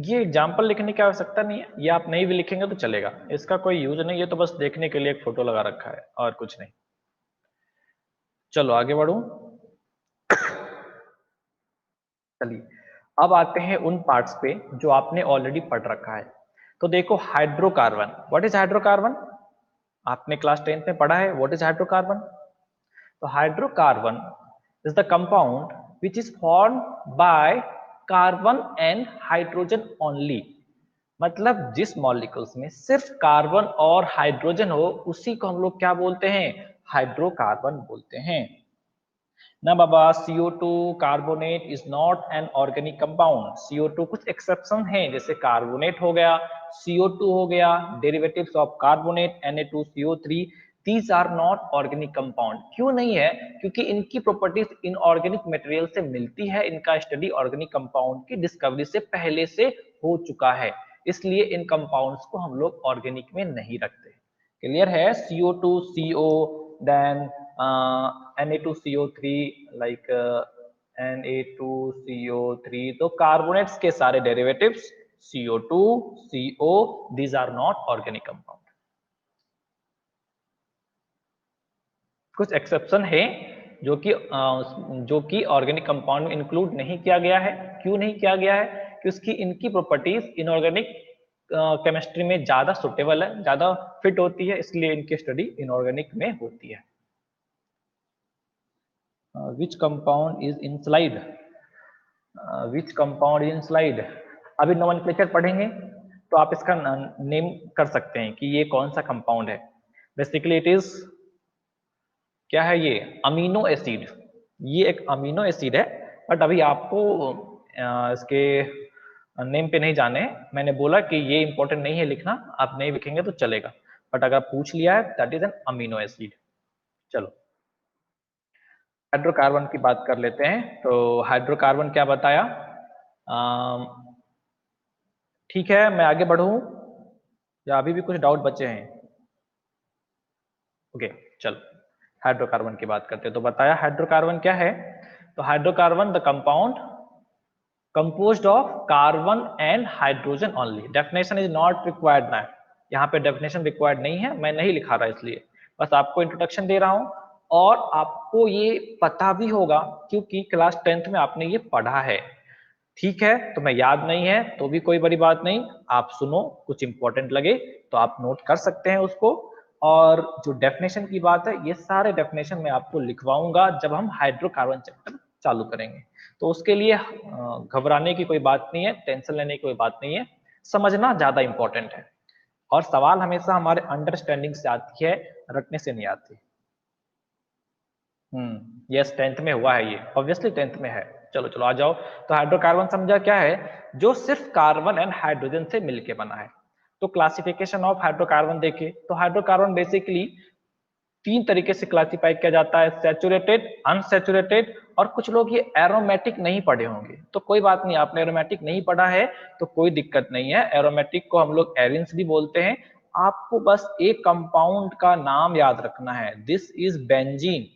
ये एग्जाम्पल लिखने की आवश्यकता नहीं है, ये आप नहीं भी लिखेंगे तो चलेगा, इसका कोई यूज नहीं, ये तो बस देखने के लिए एक फोटो लगा रखा है और कुछ नहीं। चलो आगे बढ़ूं। चलिए, अब आते हैं उन पार्ट्स पे जो आपने ऑलरेडी पढ़ रखा है। तो देखो, हाइड्रोकार्बन, व्हाट इज हाइड्रोकार्बन? आपने क्लास 10th में पढ़ा है, व्हाट इज हाइड्रोकार्बन? तो hydrocarbon is the compound which is formed by carbon and hydrogen only। मतलब जिस मॉलिक्यूल्स में सिर्फ कार्बन और हाइड्रोजन हो उसी को हम लोग क्या बोलते हैं? हाइड्रोकार्बन बोलते हैं ना बाबा। CO2 carbonate is not an organic compound. CO2 कुछ एक्सेप्शन है, जैसे कार्बोनेट हो गया, CO2 हो गया, derivatives of carbonate Na2CO3, these are not organic compound. क्यों नहीं है? क्योंकि इनकी प्रॉपर्टीज इनऑर्गेनिक मटेरियल से मिलती है, इनका स्टडी ऑर्गेनिक कंपाउंड की डिस्कवरी से पहले से हो चुका है, इसलिए इन कंपाउंड्स को हम लोग ऑर्गेनिक में नहीं रखते। क्लियर है? CO2 CO, then Na2CO3, like Na2CO3, तो कार्बोनेट्स के सारे derivatives CO2 CO, these are not organic compound। कुछ एक्सेप्शन है जो कि ऑर्गेनिक कंपाउंड में इंक्लूड नहीं किया गया है। क्यों नहीं किया गया है? कि उसकी इनकी प्रॉपर्टीज इनऑर्गेनिक केमिस्ट्री में ज्यादा सुटेबल है, ज्यादा फिट होती है, इसलिए इनकी स्टडी इनऑर्गेनिक में होती है। Which compound is in slide? Which compound in slide, अभी नोमेनक्लेचर पढ़ेंगे तो आप इसका नेम कर सकते हैं कि ये कौन सा कंपाउंड है। बेसिकली इट इज, क्या है ये, अमीनो एसिड। ये एक अमीनो एसिड है, बट अभी आपको इसके नेम पे नहीं जाने, मैंने बोला कि ये इंपॉर्टेंट नहीं है लिखना, आप नहीं लिखेंगे तो चलेगा, बट अगर पूछ लिया है that is an amino acid. चलो हाइड्रोकार्बन की बात कर लेते हैं। तो हाइड्रोकार्बन क्या बताया, ठीक है मैं आगे बढ़ूं या अभी भी कुछ डाउट बचे हैं? ओके चलो हाइड्रोकार्बन की बात करते हैं। तो बताया हाइड्रोकार्बन क्या है, तो hydrocarbon the compound composed of carbon and hydrogen only, definition is not required ना, यहाँ पे definition required नहीं है, मैं नहीं लिखा रहा इसलिए, बस आपको इंट्रोडक्शन दे रहा हूँ। और आपको ये पता भी होगा क्योंकि क्लास 10th में आपने ये पढ़ा है, ठीक है। तो मैं याद नहीं है तो भी कोई बड़ी बात नहीं, आप सुनो, कुछ इंपॉर्टेंट लगे तो आप नोट कर सकते हैं उसको। और जो डेफिनेशन की बात है, ये सारे डेफिनेशन मैं आपको लिखवाऊंगा जब हम हाइड्रोकार्बन चैप्टर चालू करेंगे। तो उसके लिए घबराने की कोई बात नहीं है, टेंशन लेने की कोई बात नहीं है, समझना ज्यादा इंपॉर्टेंट है। और सवाल हमेशा हमारे अंडरस्टैंडिंग से आती है, रटने से नहीं आती। यस 10th में हुआ है ये, ऑब्वियसली 10th में है। चलो चलो आ जाओ। तो हाइड्रोकार्बन समझा क्या है, जो सिर्फ कार्बन एंड हाइड्रोजन से मिलके बना है। तो क्लासिफिकेशन ऑफ हाइड्रोकार्बन देखे तो हाइड्रोकार्बन बेसिकली तीन तरीके से क्लासिफाई किया जाता है, सैचुरेटेड, अनसैचुरेटेड, और कुछ लोग ये एरोमेटिक नहीं पढ़े होंगे, तो कोई बात नहीं, आपने एरोमेटिक नहीं पढ़ा है तो कोई दिक्कत नहीं है। एरोमेटिक को हम लोग एरिन्स भी बोलते हैं। आपको बस एक कंपाउंड का नाम याद रखना है, दिस इज बेंजीन।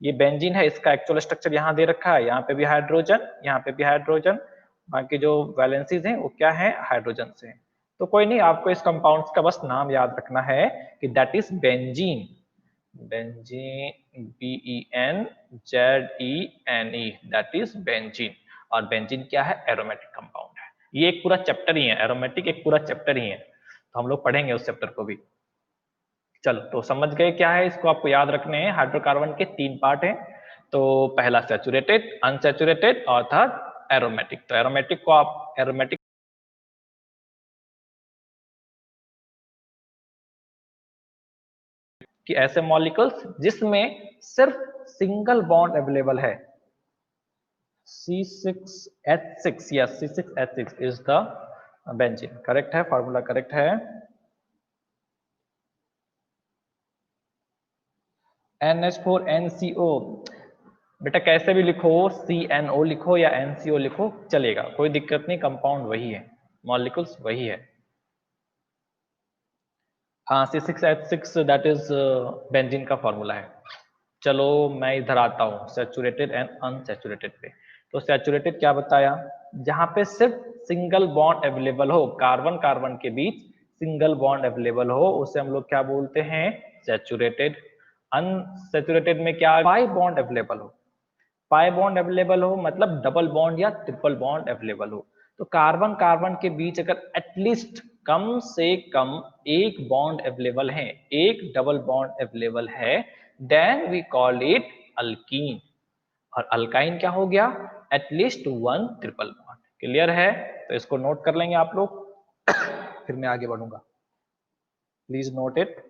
ये बेंजीन है, इसका एक्चुअल स्ट्रक्चर यहाँ दे रखा है, यहाँ पे भी हाइड्रोजन, यहाँ पे भी हाइड्रोजन, बाकी जो वैलेंसीज हैं वो क्या है, हाइड्रोजन से। तो कोई नहीं, आपको इस कंपाउंड्स का बस नाम याद रखना है कि that is benzene. Benzene, BENZENE, that is benzene. और बेंजीन क्या है, एरोमेटिक कंपाउंड है। ये एक पूरा चैप्टर ही है, एरोमेटिक एक पूरा चैप्टर ही है, तो हम लोग पढ़ेंगे उस चैप्टर को भी। चलो तो समझ गए क्या है, इसको आपको याद रखने हैं। हाइड्रोकार्बन के तीन पार्ट हैं, तो पहला सैचुरेटेड, अनसैचुरेटेड और थर्ड एरोमेटिक। तो एरोमेटिक को आप एरोमेटिक कि ऐसे मॉलिक्यूल्स जिसमें सिर्फ सिंगल बॉन्ड अवेलेबल है, C6H6, yes C6H6 is the benzene, correct है, फॉर्मूला करेक्ट है। NH4NCO, बेटा कैसे भी लिखो, CNO लिखो या NCO लिखो चलेगा, कोई दिक्कत नहीं, कंपाउंड वही है, मॉलिक्यूल्स वही है। हाँ C6H6 दैट इज बेंजीन का फॉर्मूला है। चलो मैं इधर आता हूँ सैचुरेटेड एंड अनसैचुरेटेड पे। तो सैचुरेटेड क्या बताया, जहां पे सिर्फ सिंगल बॉन्ड अवेलेबल हो, कार्बन कार्बन के बीच सिंगल बॉन्ड अवेलेबल हो, उसे हम लोग क्या बोलते हैं, सैचुरेटेड। अनसैचुरेटेड में क्या, पाई बॉन्ड अवेलेबल हो, पाई बॉन्ड अवेलेबल हो मतलब डबल बॉन्ड या ट्रिपल बॉन्ड अवेलेबल हो। तो कार्बन कार्बन के बीच अगर एटलीस्ट कम से कम एक बॉन्ड अवेलेबल है, एक डबल बॉन्ड अवेलेबल है, then we call it alkene. और अल्काइन क्या हो गया, at least one triple bond. Clear है, तो इसको नोट कर लेंगे आप लोग फिर मैं आगे बढ़ूंगा, please note it.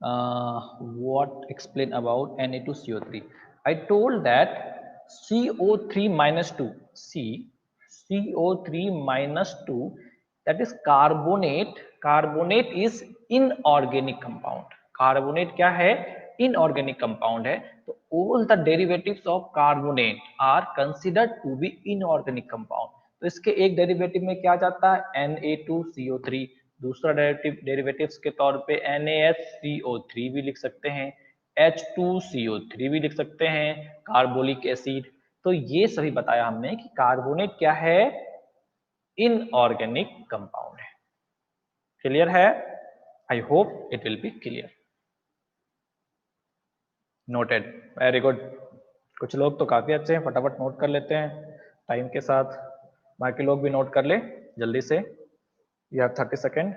what explain about Na2CO3? I told that CO3 minus 2, C, CO3 minus 2, that is carbonate. Carbonate is inorganic compound. Carbonate क्या है, inorganic compound है, तो all the derivatives of carbonate are considered to be inorganic compound। तो इसके एक derivative में क्या जाता है, Na2CO3, दूसरा डेरिवेटिव्स के तौर पे NaHCO3 भी लिख सकते हैं, H2CO3 भी लिख सकते हैं, कार्बोलिक एसिड। तो ये सभी बताया हमने कि कार्बोनेट क्या है, इनऑर्गेनिक कंपाउंड है। क्लियर है, I hope it will be clear. Noted, very good. कुछ लोग तो काफी अच्छे हैं, फटाफट नोट कर लेते हैं टाइम के साथ, बाकी लोग भी नोट कर ले जल्दी से, you have 30 second.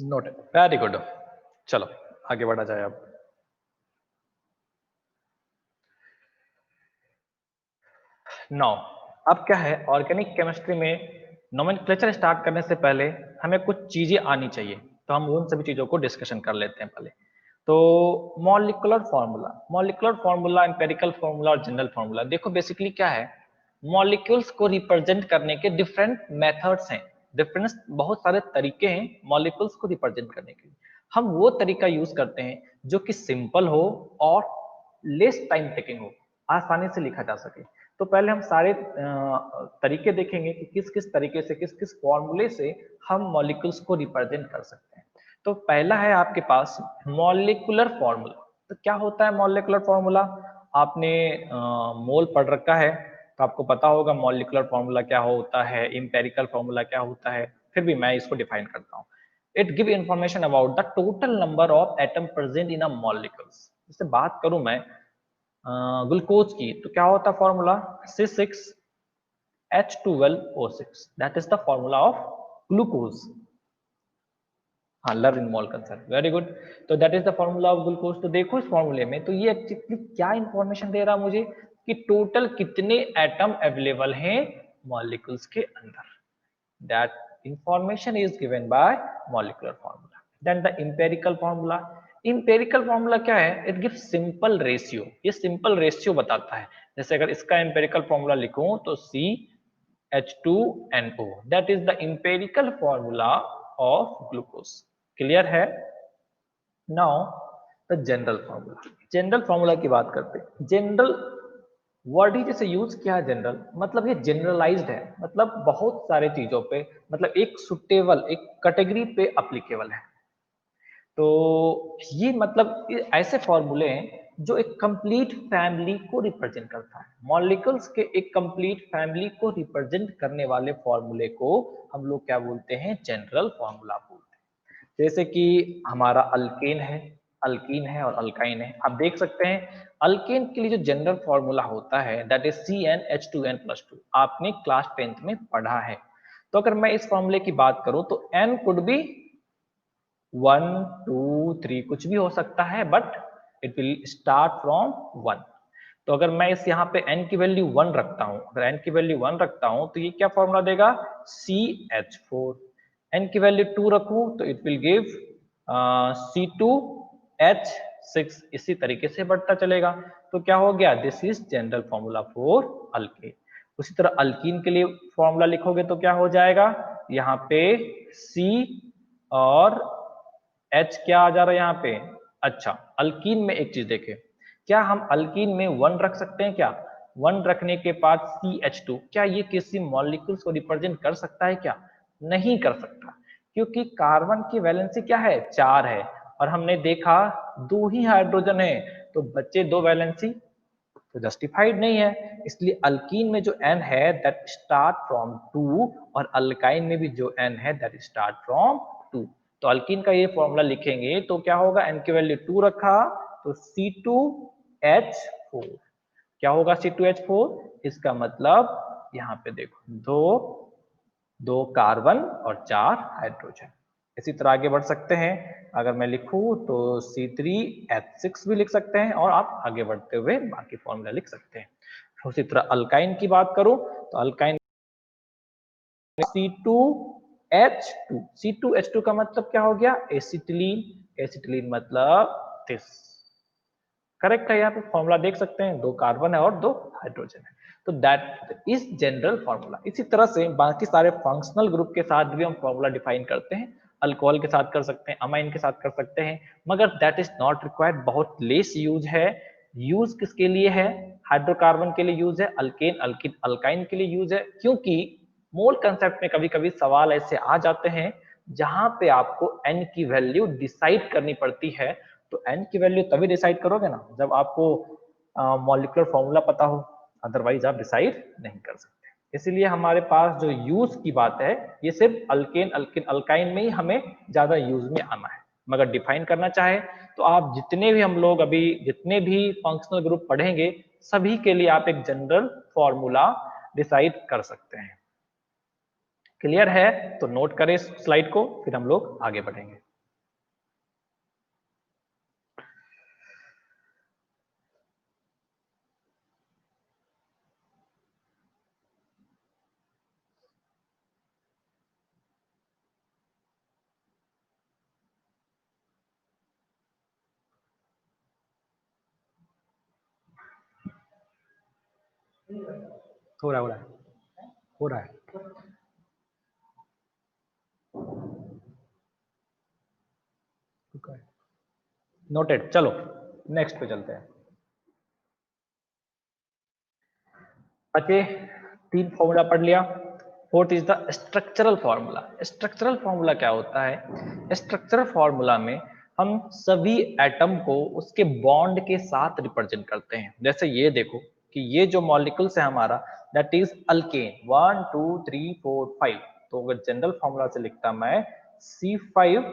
Note, very good. चलो आगे बढ़ा जाए अब। नाउ अब क्या है, ऑर्गेनिक केमिस्ट्री में नोमेनक्लेचर स्टार्ट करने से पहले हमें कुछ चीजें आनी चाहिए, तो हम उन सभी चीजों को डिस्कशन कर लेते हैं पहले। तो मॉलिक्यूलर फार्मूला, एम्पेरिकल फार्मूला और जनरल फार्मूला। देखो बेसिकली क्या है, मॉलिक्यूल्स को रिप्रेजेंट करने के डिफरेंट मेथड्स हैं, डिफरेंट बहुत सारे तरीके हैं मॉलिक्यूल्स को रिप्रेजेंट करने के लिए। हम वो तरीका यूज करते हैं जो कि सिंपल हो और लेस टाइम टेकिंग हो, आसानी से लिखा जा सके। तो पहले हम सारे तरीके देखेंगे कि किस किस तरीके से, किस किस फॉर्मूले से हम मॉलिक्यूल्स को रिप्रेजेंट कर सकते हैं। तो पहला है आपके पास मॉलिक्यूलर फॉर्मूला। तो क्या होता है मॉलिक्यूलर फॉर्मूला? आपने मोल पढ़ रखा है तो आपको पता होगा मॉलिक्यूलर फॉर्मूला क्या होता है, इंपेरिकल फॉर्मूला क्या होता है। फिर भी मैं इसको डिफाइन करता हूँ। It give information about the total number of atom present in a molecules. जैसे बात करूं मैं ग्लूकोज की, तो क्या होता है formula? C6H12O6, that is the formula of glucose. हाँ, learn in mole concept, very good. तो that is the formula of glucose. तो देखो इस फॉर्मूले में, तो ये एक्चुअली क्या इंफॉर्मेशन दे रहा है मुझे कि टोटल कितने एटम अवेलेबल हैं मॉलिक्यूल्स के अंदर। That information is given by molecular formula. Then the empirical formula. Empirical formula क्या है? It gives simple ratio. ये सिंपल रेशियो बताता है। जैसे अगर इसका इंपेरिकल फॉर्मूला लिखूं तो CH2NO, that is the empirical formula of glucose. Clear है? Now the general formula. General formula की बात करते हैं। जनरल वर्ड ही जैसे यूज किया है जनरल, मतलब ये जनरलाइज्ड है, मतलब बहुत सारे चीजों पे, मतलब एक सुटेबल, एक कैटेगरी पे अप्लीकेबल है। तो ये मतलब ये ऐसे फॉर्मूले हैं जो एक कंप्लीट फैमिली को रिप्रेजेंट करता है। मॉलिक्यूल्स के एक कंप्लीट फैमिली को रिप्रेजेंट करने वाले फॉर्मूले को हम लोग क्या बोलते हैं? जनरल फॉर्मूला बोलते हैं। जैसे कि हमारा अल्कीन है और अल्काइन है। आप देख सकते हैं अल्केन के लिए जो जनरल फॉर्मूला होता है दैट इज CnH2n+2। आपने क्लास 10th में पढ़ा है। तो अगर मैं इस फॉर्मूले की बात करूं तो n कुड बी 1 2 3 कुछ भी हो सकता है, but it will start from 1। तो अगर मैं इस यहाँ पे n की वैल्यू 1 रखता हूं, अगर n की वैल्यू 1 रखता हूं तो ये क्या फॉर्मूला देगा? CH4। n की वैल्यू 2 रखूं तो इट विल गिव C2H6। इसी तरीके से बढ़ता चलेगा। तो क्या हो गया? This is general formula for alkane. उसी तरह अल्कीन के लिए फॉर्मूला लिखोगे तो क्या हो जाएगा? यहाँ पे C और H क्या आ जा रहा है यहाँ पे? अच्छा, अल्कीन में एक चीज देखें, क्या हम अल्कीन में 1 रख सकते हैं क्या? 1 रखने के बाद CH2, क्या ये किसी मॉलिक्यूल्स को रिप्रेजेंट कर सकता है क्या? नहीं कर सकता, क्योंकि कार्बन की वैलेंसी क्या है? 4 है और हमने देखा 2 ही हाइड्रोजन है, तो बच्चे 2 वैलेंसी, तो जस्टिफाइड नहीं है। इसलिए अल्कीन में जो n है दैट स्टार्ट फ्रॉम 2 और अल्काइन में भी जो n है दैट स्टार्ट फ्रॉम 2। तो अल्कीन का ये फॉर्मूला लिखेंगे तो क्या होगा? n की वैल्यू 2 रखा तो C2H4। क्या होगा C2H4? इसका मतलब यहाँ पे देखो दो कार्बन और 4 हाइड्रोजन। इसी तरह आगे बढ़ सकते हैं। अगर मैं लिखूं तो C3H6 भी लिख सकते हैं और आप आगे बढ़ते हुए बाकी फॉर्मूला लिख सकते हैं। उसी तरह अल्काइन की बात करूं तो अल्काइन C2H2। C2H2 का मतलब क्या हो गया? एसिटिलीन। एसिटिलीन मतलब दिस। करेक्ट है? यहाँ पे फॉर्मूला देख सकते हैं, 2 कार्बन है और 2 हाइड्रोजन है। तो दैट इज जनरल फॉर्मूला। इसी तरह से बाकी सारे फंक्शनल ग्रुप के साथ भी हम फॉर्मूला डिफाइन करते हैं। अल्कोहल के साथ कर सकते हैं, अमाइन के साथ कर सकते हैं, मगर दैट इज नॉट रिक्वायर्ड, बहुत लेस यूज है। यूज किसके लिए है? हाइड्रोकार्बन के लिए यूज है, अल्केन अल्किन अल्काइन के लिए यूज है। क्योंकि मोल कंसेप्ट में कभी कभी सवाल ऐसे आ जाते हैं जहां पे आपको n की वैल्यू डिसाइड करनी पड़ती है। तो n की वैल्यू तभी डिसाइड करोगे ना जब आपको मॉलिक्यूलर फॉर्मूला पता हो, अदरवाइज आप डिसाइड नहीं कर सकते। इसीलिए हमारे पास जो यूज की बात है ये सिर्फ अल्केन अल्किन अल्काइन में ही हमें ज्यादा यूज में आना है। मगर डिफाइन करना चाहे तो आप जितने भी हम लोग अभी जितने भी फंक्शनल ग्रुप पढ़ेंगे सभी के लिए आप एक जनरल फॉर्मूला डिसाइड कर सकते हैं। क्लियर है? तो नोट करें इस स्लाइड को, फिर हम लोग आगे बढ़ेंगे। हो रहा है हो रहा है। नोटेड। चलो नेक्स्ट पे चलते हैं। बचे 3 फॉर्मूला पढ़ लिया। Fourth is the structural formula. Structural formula क्या होता है? स्ट्रक्चरल फॉर्मूला में हम सभी एटम को उसके बॉन्ड के साथ रिप्रेजेंट करते हैं। जैसे ये देखो कि ये जो मॉलिक्यूल्स है हमारा, दैट इज अल्केन 1 2 3 4 5। तो अगर जनरल फॉर्मूला से लिखता मैं C5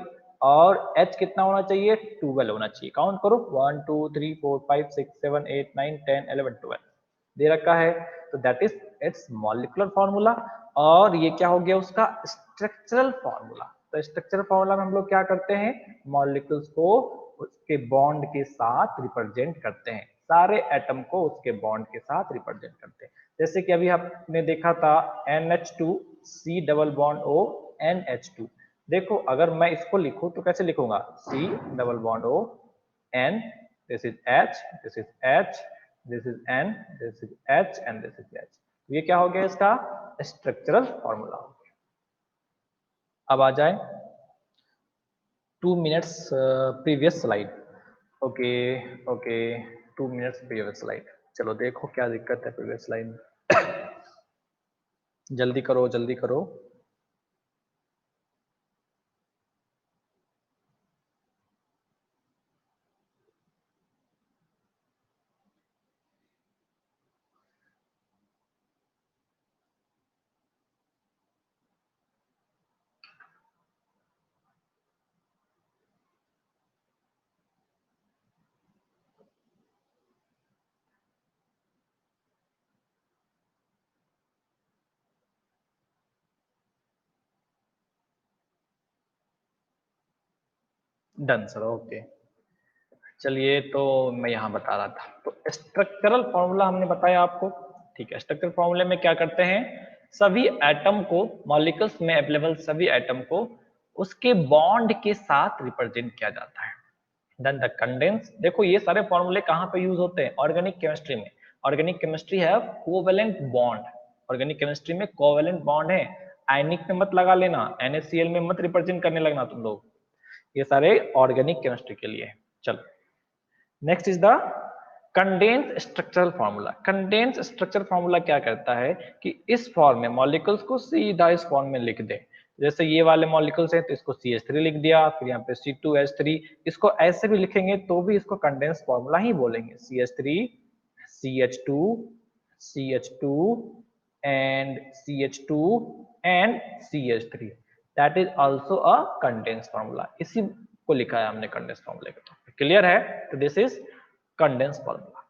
और H कितना होना चाहिए? 12 होना चाहिए। काउंट करो 1 2 3 4 5 6 7 8 9 10 11 12 दे रखा है। तो that is it's molecular formula. और ये क्या हो गया उसका? Structural formula. तो स्ट्रक्चरल फॉर्मूला में हम लोग क्या करते हैं? मॉलिक्यूल्स को उसके बॉन्ड के साथ रिप्रेजेंट करते हैं, सारे एटम को उसके बॉन्ड के साथ रिप्रेजेंट करते हैं। जैसे कि अभी आपने देखा था NH2 C double bond O NH2। देखो अगर मैं इसको लिखूं तो कैसे लिखूंगा? C double bond O N, this is H, this is H, this is N, this is H and this is H। ये क्या हो गया इसका? स्ट्रक्चरल फॉर्मूला हो गया। अब आ जाए 2 minutes previous slide. Okay okay, 2 minutes previous slide. चलो देखो क्या दिक्कत है प्रीवियस स्लाइड में। जल्दी करो जल्दी करो। Done sir, okay. चलिए तो मैं यहाँ बता रहा था, तो स्ट्रक्चरल फॉर्मूला हमने बताया आपको। ठीक है, स्ट्रक्चरल फॉर्मूले में क्या करते हैं? सभी एटम को, मॉलिक्यूल्स में अवेलेबल सभी एटम को उसके बॉन्ड के साथ रिप्रेजेंट किया जाता है। Then the condense. देखो ये सारे फॉर्मूले कहाँ पे यूज होते हैं? ऑर्गेनिक केमिस्ट्री में। ऑर्गेनिक केमिस्ट्री है कोवेलेंट बॉन्ड। ऑर्गेनिक केमिस्ट्री में कोवेलेंट बॉन्ड है। आयनिक में मत लगा लेना, NaCl में मत रिप्रेजेंट करने लगना तुम लोग। ये सारे ऑर्गेनिक केमिस्ट्री के लिए। चलो next is the condense structural formula. Condense structure formula क्या करता है कि इस फॉर्म में मॉलिक्यूल्स को सीधा इस फॉर्म में लिख दे। जैसे ये वाले मॉलिक्यूल्स हैं तो इसको CH3 लिख दिया, फिर यहाँ पे C2H3। इसको ऐसे भी लिखेंगे तो भी इसको कंडेंस फॉर्मूला ही बोलेंगे। CH3 CH2 CH2 and CH2 and CH3, that is also a condense formula. इसी को लिखा है हमने कंडेंस फॉर्मूले का। क्लियर है? तो दिस इज कंडेंस फॉर्मूला।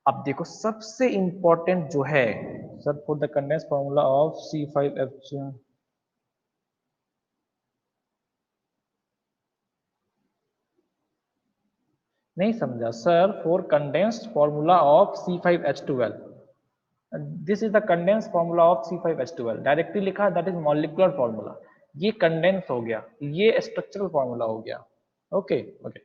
अब देखो सबसे इंपॉर्टेंट जो है sir, for the condense formula of C5H, नहीं समझा sir. For condensed formula of C5H12, this is the condense formula of C5H12। Directly लिखा दैट इज मॉलिक्यूलर फॉर्मूला। ये कंडेंस हो गया, ये स्ट्रक्चरल फॉर्मूला हो गया। Okay okay.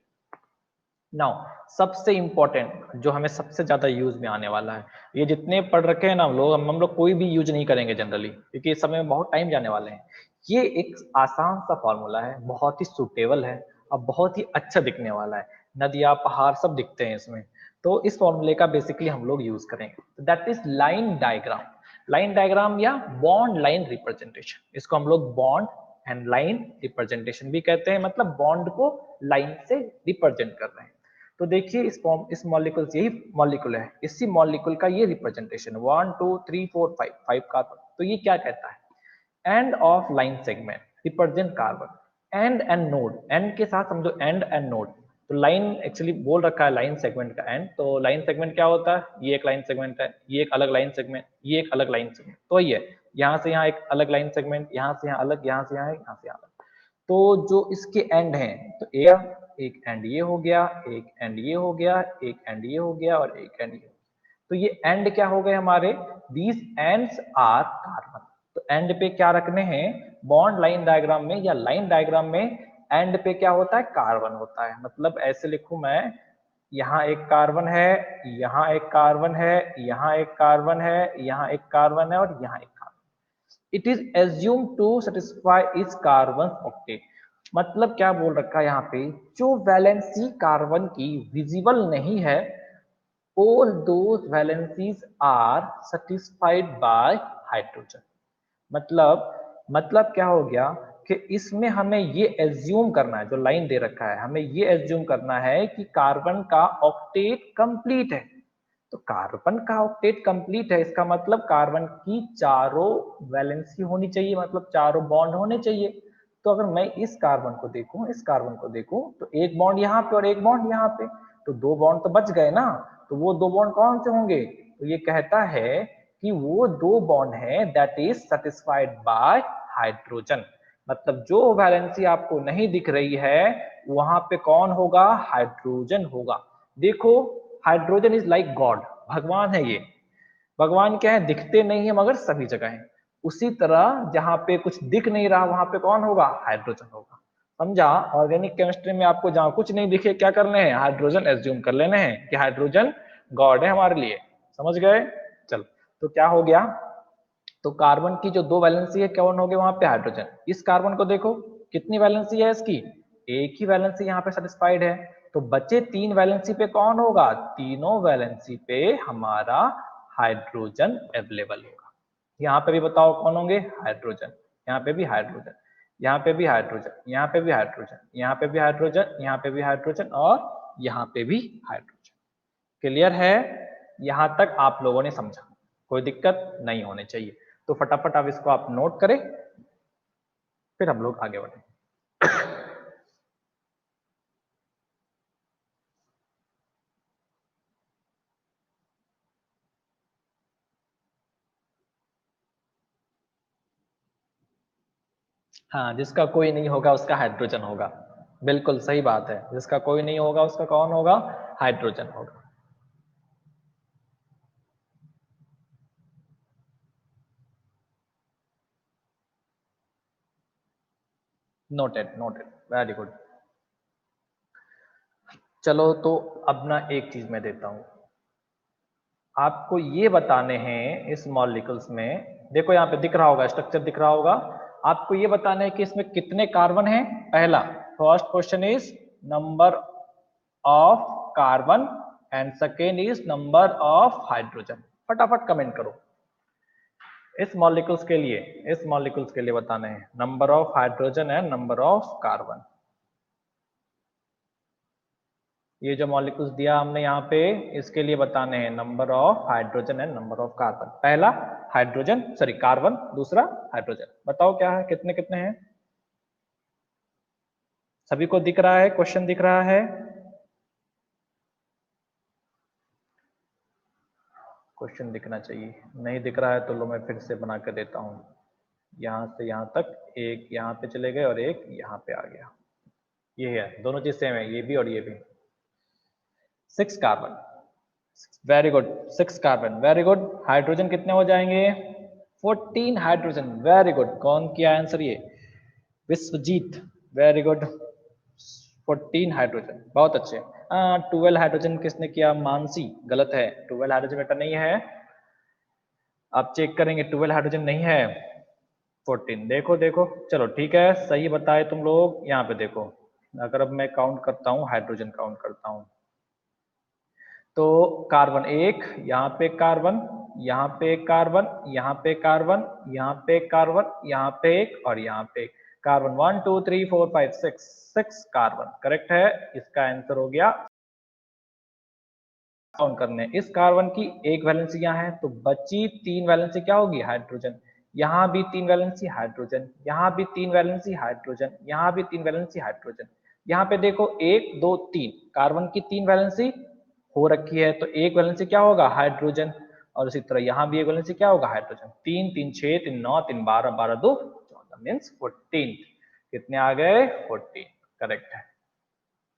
नाउ सबसे इंपॉर्टेंट जो हमें सबसे ज्यादा यूज में आने वाला है, ये जितने पढ़ रखे हैं ना हम लोग कोई भी यूज नहीं करेंगे जनरली, क्योंकि इस समय में बहुत टाइम जाने वाले हैं। ये एक आसान सा फॉर्मूला है, बहुत ही सुटेबल है और बहुत ही अच्छा दिखने वाला है। नदियां पहाड़ सब दिखते हैं इसमें। तो इस फॉर्मूले का बेसिकली हम लोग यूज करेंगे। That is line diagram. Line diagram या बॉन्ड लाइन रिप्रेजेंटेशन, इसको हम लोग बॉन्ड एंड लाइन रिप्रेजेंटेशन भी कहते हैं। मतलब बॉन्ड को लाइन से रिप्रेजेंट कर रहे हैं। तो देखिए इस मॉलिक्यूल से, यही मॉलिक्यूल है, इसी मॉलिक्यूल का ये रिप्रेजेंटेशन 1 2 3 4 5 5 कार्बन। तो ये क्या कहता है? End of line segment represent carbon. And node, and के साथ समझो एंड नोड। तो लाइन एक्चुअली बोल रखा है लाइन सेगमेंट का एंड। तो लाइन सेगमेंट क्या होता है? ये एक लाइन सेगमेंट है, ये एक अलग लाइन सेगमेंट, ये एक अलग लाइन सेगमेंट। तो ये यहाँ से यहाँ एक अलग लाइन सेगमेंट, यहाँ से यहाँ अलग, यहाँ से यहाँ, यहाँ से यहाँ अलग। तो जो इसके एंड हैं, तो एक एंड ये हो गया, एक एंड ये हो गया, एक एंड ये हो गया और एक एंड ये। तो ये एंड क्या हो गए हमारे? These ends are carbon. तो एंड पे क्या रखने हैं? बॉन्ड लाइन डायग्राम में या लाइन डायग्राम में एंड पे क्या होता है? कार्बन होता है। मतलब ऐसे लिखूं मैं, यहाँ एक कार्बन है, यहाँ एक कार्बन है, यहाँ एक कार्बन है, यहाँ एक कार्बन है और यहाँ एक carbon. It is assume to satisfy इस कार्बन ऑक्टेट। मतलब क्या बोल रखा है यहाँ पे, जो वैलेंसी कार्बन की विजिबल नहीं है, all those valencies are satisfied by hydrogen। मतलब क्या हो गया कि इसमें हमें ये एज्यूम करना है, जो लाइन दे रखा है हमें ये एज्यूम करना है कि कार्बन का ऑक्टेट कंप्लीट है। तो कार्बन का ऑक्टेट कंप्लीट है, इसका मतलब कार्बन की चारों वैलेंसी होनी चाहिए, मतलब चारों बॉन्ड होने चाहिए। तो अगर मैं इस कार्बन को देखूं, इस कार्बन को देखूं, तो एक बॉन्ड यहाँ पे और एक बॉन्ड यहाँ पे, तो दो बॉन्ड तो बच गए ना। तो वो दो बॉन्ड कौन से होंगे? तो ये कहता है कि वो दो बॉन्ड है that is satisfied by hydrogen. मतलब जो वैलेंसी आपको नहीं दिख रही है वहां पे कौन होगा? हाइड्रोजन होगा। देखो, हाइड्रोजन इज लाइक गॉड, भगवान है ये। भगवान क्या है? दिखते नहीं है मगर सभी जगह है। उसी तरह जहां पे कुछ दिख नहीं रहा वहां पे कौन होगा? हाइड्रोजन होगा। समझा? ऑर्गेनिक केमिस्ट्री में आपको जहां कुछ नहीं दिखे क्या करने हैं? हाइड्रोजन एज्यूम कर लेने हैं कि हाइड्रोजन गॉड है हमारे लिए। समझ गए? चल, तो क्या हो गया? तो कार्बन की जो दो वैलेंसी है कौन हो गए वहां पे? हाइड्रोजन। इस कार्बन को देखो, कितनी वैलेंसी है इसकी? एक ही वैलेंसी यहाँ पे सेटिस्फाइड है। तो बचे तीन वैलेंसी पे कौन होगा? तीनों वैलेंसी पे हमारा हाइड्रोजन अवेलेबल होगा। यहाँ पे भी बताओ कौन होंगे? हाइड्रोजन। यहाँ पे भी हाइड्रोजन, यहाँ पे भी हाइड्रोजन, यहाँ पे भी हाइड्रोजन, यहाँ पे भी हाइड्रोजन, यहाँ पे भी हाइड्रोजन और यहाँ पे भी हाइड्रोजन। क्लियर है? यहां तक आप लोगों ने समझा? कोई दिक्कत नहीं होनी चाहिए। तो फटाफट आप इसको आप नोट करें, फिर हम लोग आगे बढ़े। हाँ, जिसका कोई नहीं होगा उसका हाइड्रोजन होगा। बिल्कुल सही बात है, जिसका कोई नहीं होगा उसका कौन होगा? हाइड्रोजन होगा। Noted, noted, very good. चलो, तो अब ना एक चीज मैं देता हूं आपको, ये बताने हैं इस मॉलिक्यूल्स में। देखो यहाँ पे दिख रहा होगा, स्ट्रक्चर दिख रहा होगा। आपको ये बताना है कि इसमें कितने कार्बन हैं। पहला, first question is number of carbon and second is number of hydrogen. फटाफट कमेंट करो। इस मॉलिक्यूल्स के लिए, इस मॉलिक्यूल्स के लिए बताना है number of hydrogen and number of carbon. ये जो मॉलिक्यूल्स दिया हमने यहाँ पे, इसके लिए बताने हैं number of hydrogen and number of carbon. पहला हाइड्रोजन, सॉरी कार्बन, दूसरा हाइड्रोजन। बताओ क्या है, कितने कितने हैं? सभी को दिख रहा है? क्वेश्चन दिख रहा है? क्वेश्चन दिखना चाहिए। नहीं दिख रहा है तो लो मैं फिर से बना कर देता हूँ। यहाँ से यहाँ तक, एक यहाँ पे चले गए और एक यहाँ पे आ गया। ये है, दोनों चीज सेम है, ये भी और ये भी। 6 carbon, very good. 6 carbon, very good. Hydrogen कितने हो जाएंगे? 14 हाइड्रोजन, वेरी गुड। कौन किया आंसर? ये विश्वजीत, वेरी गुड। 14 हाइड्रोजन, बहुत अच्छे। 12 हाइड्रोजन किसने किया? मानसी, गलत है। 12 हाइड्रोजन बेटा नहीं है, आप चेक करेंगे 12 हाइड्रोजन नहीं है, 14। देखो देखो, चलो ठीक है, सही बताए तुम लोग। यहाँ पे देखो, अगर अब मैं काउंट करता हूँ, हाइड्रोजन काउंट करता हूँ, तो कार्बन एक, यहाँ पे कार्बन, यहाँ पे कार्बन, यहाँ पे कार्बन, यहाँ पे कार्बन, यहाँ पे एक और यहाँ पे एक। कार्बन 1 2 3 4 5 6, 6 कार्बन करेक्ट है। इसका आंसर हो गया। काउंट करने, इस कार्बन की एक वैलेंसी यहाँ है तो बची तीन वैलेंसी क्या होगी? हाइड्रोजन। यहाँ भी तीन वैलेंसी हाइड्रोजन, यहाँ भी तीन वैलेंसी हाइड्रोजन, यहाँ भी तीन वैलेंसी हाइड्रोजन। यहाँ पे देखो, एक दो तीन, कार्बन की तीन वैलेंसी हो रखी है तो एक वैलेंसी क्या होगा? हाइड्रोजन। और इसी तरह यहाँ भी एक वैलेंसी क्या होगा? हाइड्रोजन। तीन तीन 6, तीन 9, तीन 12, 12 2 14, मीन्स 14। कितने आ गए? 14, करेक्ट है।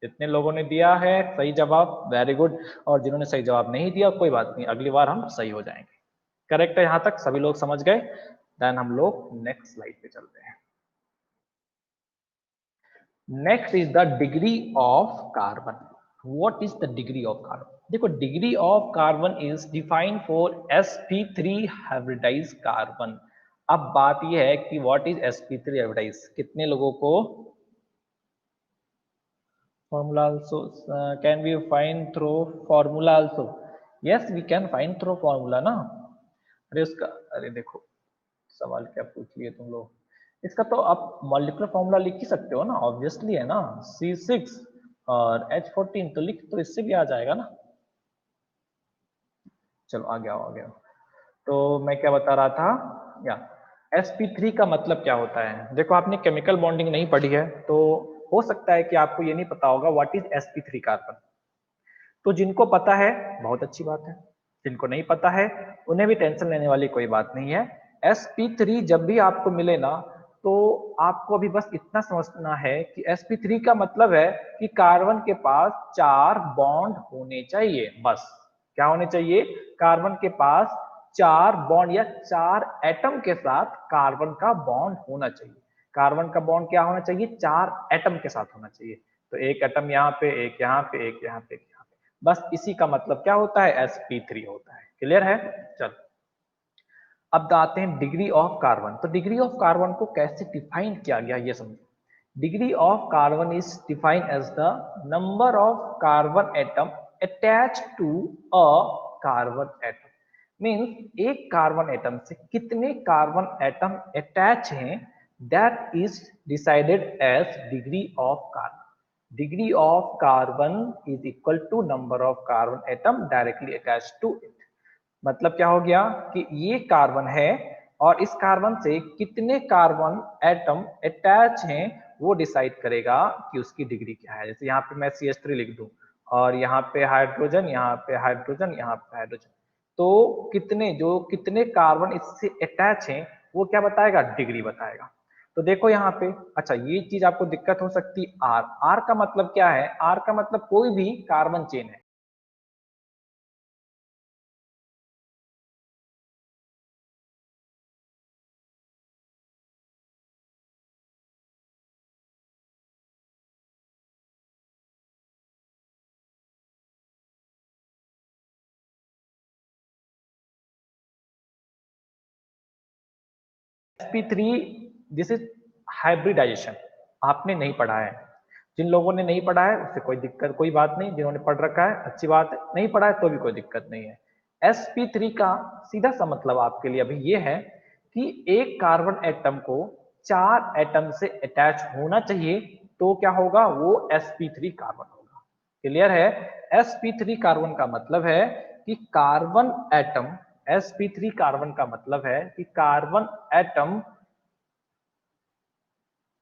जितने लोगों ने दिया है सही जवाब, वेरी गुड। और जिन्होंने सही जवाब नहीं दिया, कोई बात नहीं, अगली बार हम सही हो जाएंगे। करेक्ट है, यहां तक सभी लोग समझ गए? देन हम लोग नेक्स्ट स्लाइड पे चलते हैं। Next is the degree of carbon. What is the degree of carbon? देखो degree of carbon is defined for sp3 hybridized carbon. अब बात यह है कि व्हाट इज sp3 हाइब्रिडाइज, कितने लोगों को formula also can we find through formula also? Yes, we can find through formula ना। अरे उसका, अरे देखो सवाल क्या पूछ लिए तुम लोग, इसका तो आप मॉलिक्यूलर फॉर्मूला लिख ही सकते हो ना, ऑब्वियसली है ना, C6 और H14 तो लिख तो इससे भी आ जाएगा ना। चलो आ गया आ गया। तो मैं क्या बता रहा था, या sp3 का मतलब क्या होता है? देखो आपने केमिकल बॉन्डिंग नहीं पढ़ी है तो हो सकता है कि आपको ये नहीं पता होगा व्हाट इज sp3 कार्बन। तो जिनको पता है बहुत अच्छी बात है, जिनको नहीं पता है उन्हें भी टेंशन लेने वाली कोई बात नहीं है। sp3 जब भी आपको मिले ना, तो आपको अभी बस इतना समझना है कि sp3 का मतलब है कि कार्बन के पास 4 बॉन्ड होने चाहिए, बस। क्या होने चाहिए? कार्बन के पास 4 बॉन्ड या 4 एटम के साथ कार्बन का बॉन्ड होना चाहिए। कार्बन का बॉन्ड क्या होना चाहिए? 4 एटम के साथ होना चाहिए। तो एक एटम यहाँ पे, एक यहाँ पे, एक यहाँ पे, बस इसी का मतलब क्या होता है? sp3 होता है। क्लियर है? चल अब आते हैं डिग्री ऑफ कार्बन। तो डिग्री ऑफ कार्बन को कैसे डिफाइन किया गया ये समझो। Degree of carbon is defined as the number of carbon atom attach to a carbon atom. Means एक कार्बन एटम से कितने कार्बन एटम अटैच हैं, that is decided as degree of carbon. Degree of carbon is equal to number of carbon atom directly attach to it. मतलब क्या हो गया कि ये कार्बन है और इस कार्बन से कितने कार्बन एटम अटैच हैं वो डिसाइड करेगा कि उसकी डिग्री क्या है। जैसे यहाँ पे मैं CH3 लिख दूं और यहाँ पे हाइड्रोजन, यहाँ पे हाइड्रोजन, यहाँ पे हाइड्रोजन, तो कितने कार्बन इससे अटैच हैं वो क्या बताएगा? डिग्री बताएगा। तो देखो यहाँ पे, अच्छा ये चीज आपको दिक्कत हो सकती है। आर, आर का मतलब क्या है? आर का मतलब कोई भी कार्बन चेन है। sp3 this is hybridisation. आपने नहीं पढ़ा है, जिन लोगों ने नहीं पढ़ा है उससे कोई दिक्कत, कोई बात नहीं। जिन्होंने पढ़ रखा है अच्छी बात है, नहीं पढ़ा है तो भी कोई दिक्कत नहीं है। sp3 का सीधा सा मतलब आपके लिए अभी ये है कि एक कार्बन एटम को 4 एटम से अटैच होना चाहिए, तो क्या होगा? वो sp3 कार्बन होगा। क्लियर है? sp3 कार्बन का मतलब है कि कार्बन एटम, sp3 कार्बन का मतलब है कि कार्बन एटम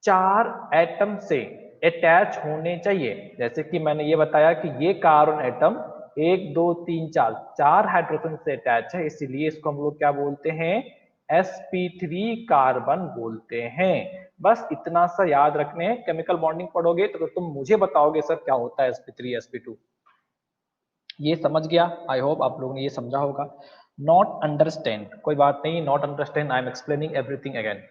4 एटम से अटैच होने चाहिए। जैसे कि मैंने ये बताया कि ये कार्बन एटम 1 2 3 4 4 हाइड्रोजन से अटैच है, इसीलिए इसको हम लोग क्या बोलते हैं? sp3 कार्बन बोलते हैं। बस इतना सा याद रखने हैं। केमिकल बॉन्डिंग पढ़ोगे तो तुम मुझे बताओगे सर क्या होता है sp3 sp2। ये समझ गया? आई होप आप लोगों ने ये समझा होगा। नॉट अंडरस्टैंड, कोई बात नहीं, not understand, I am explaining everything again.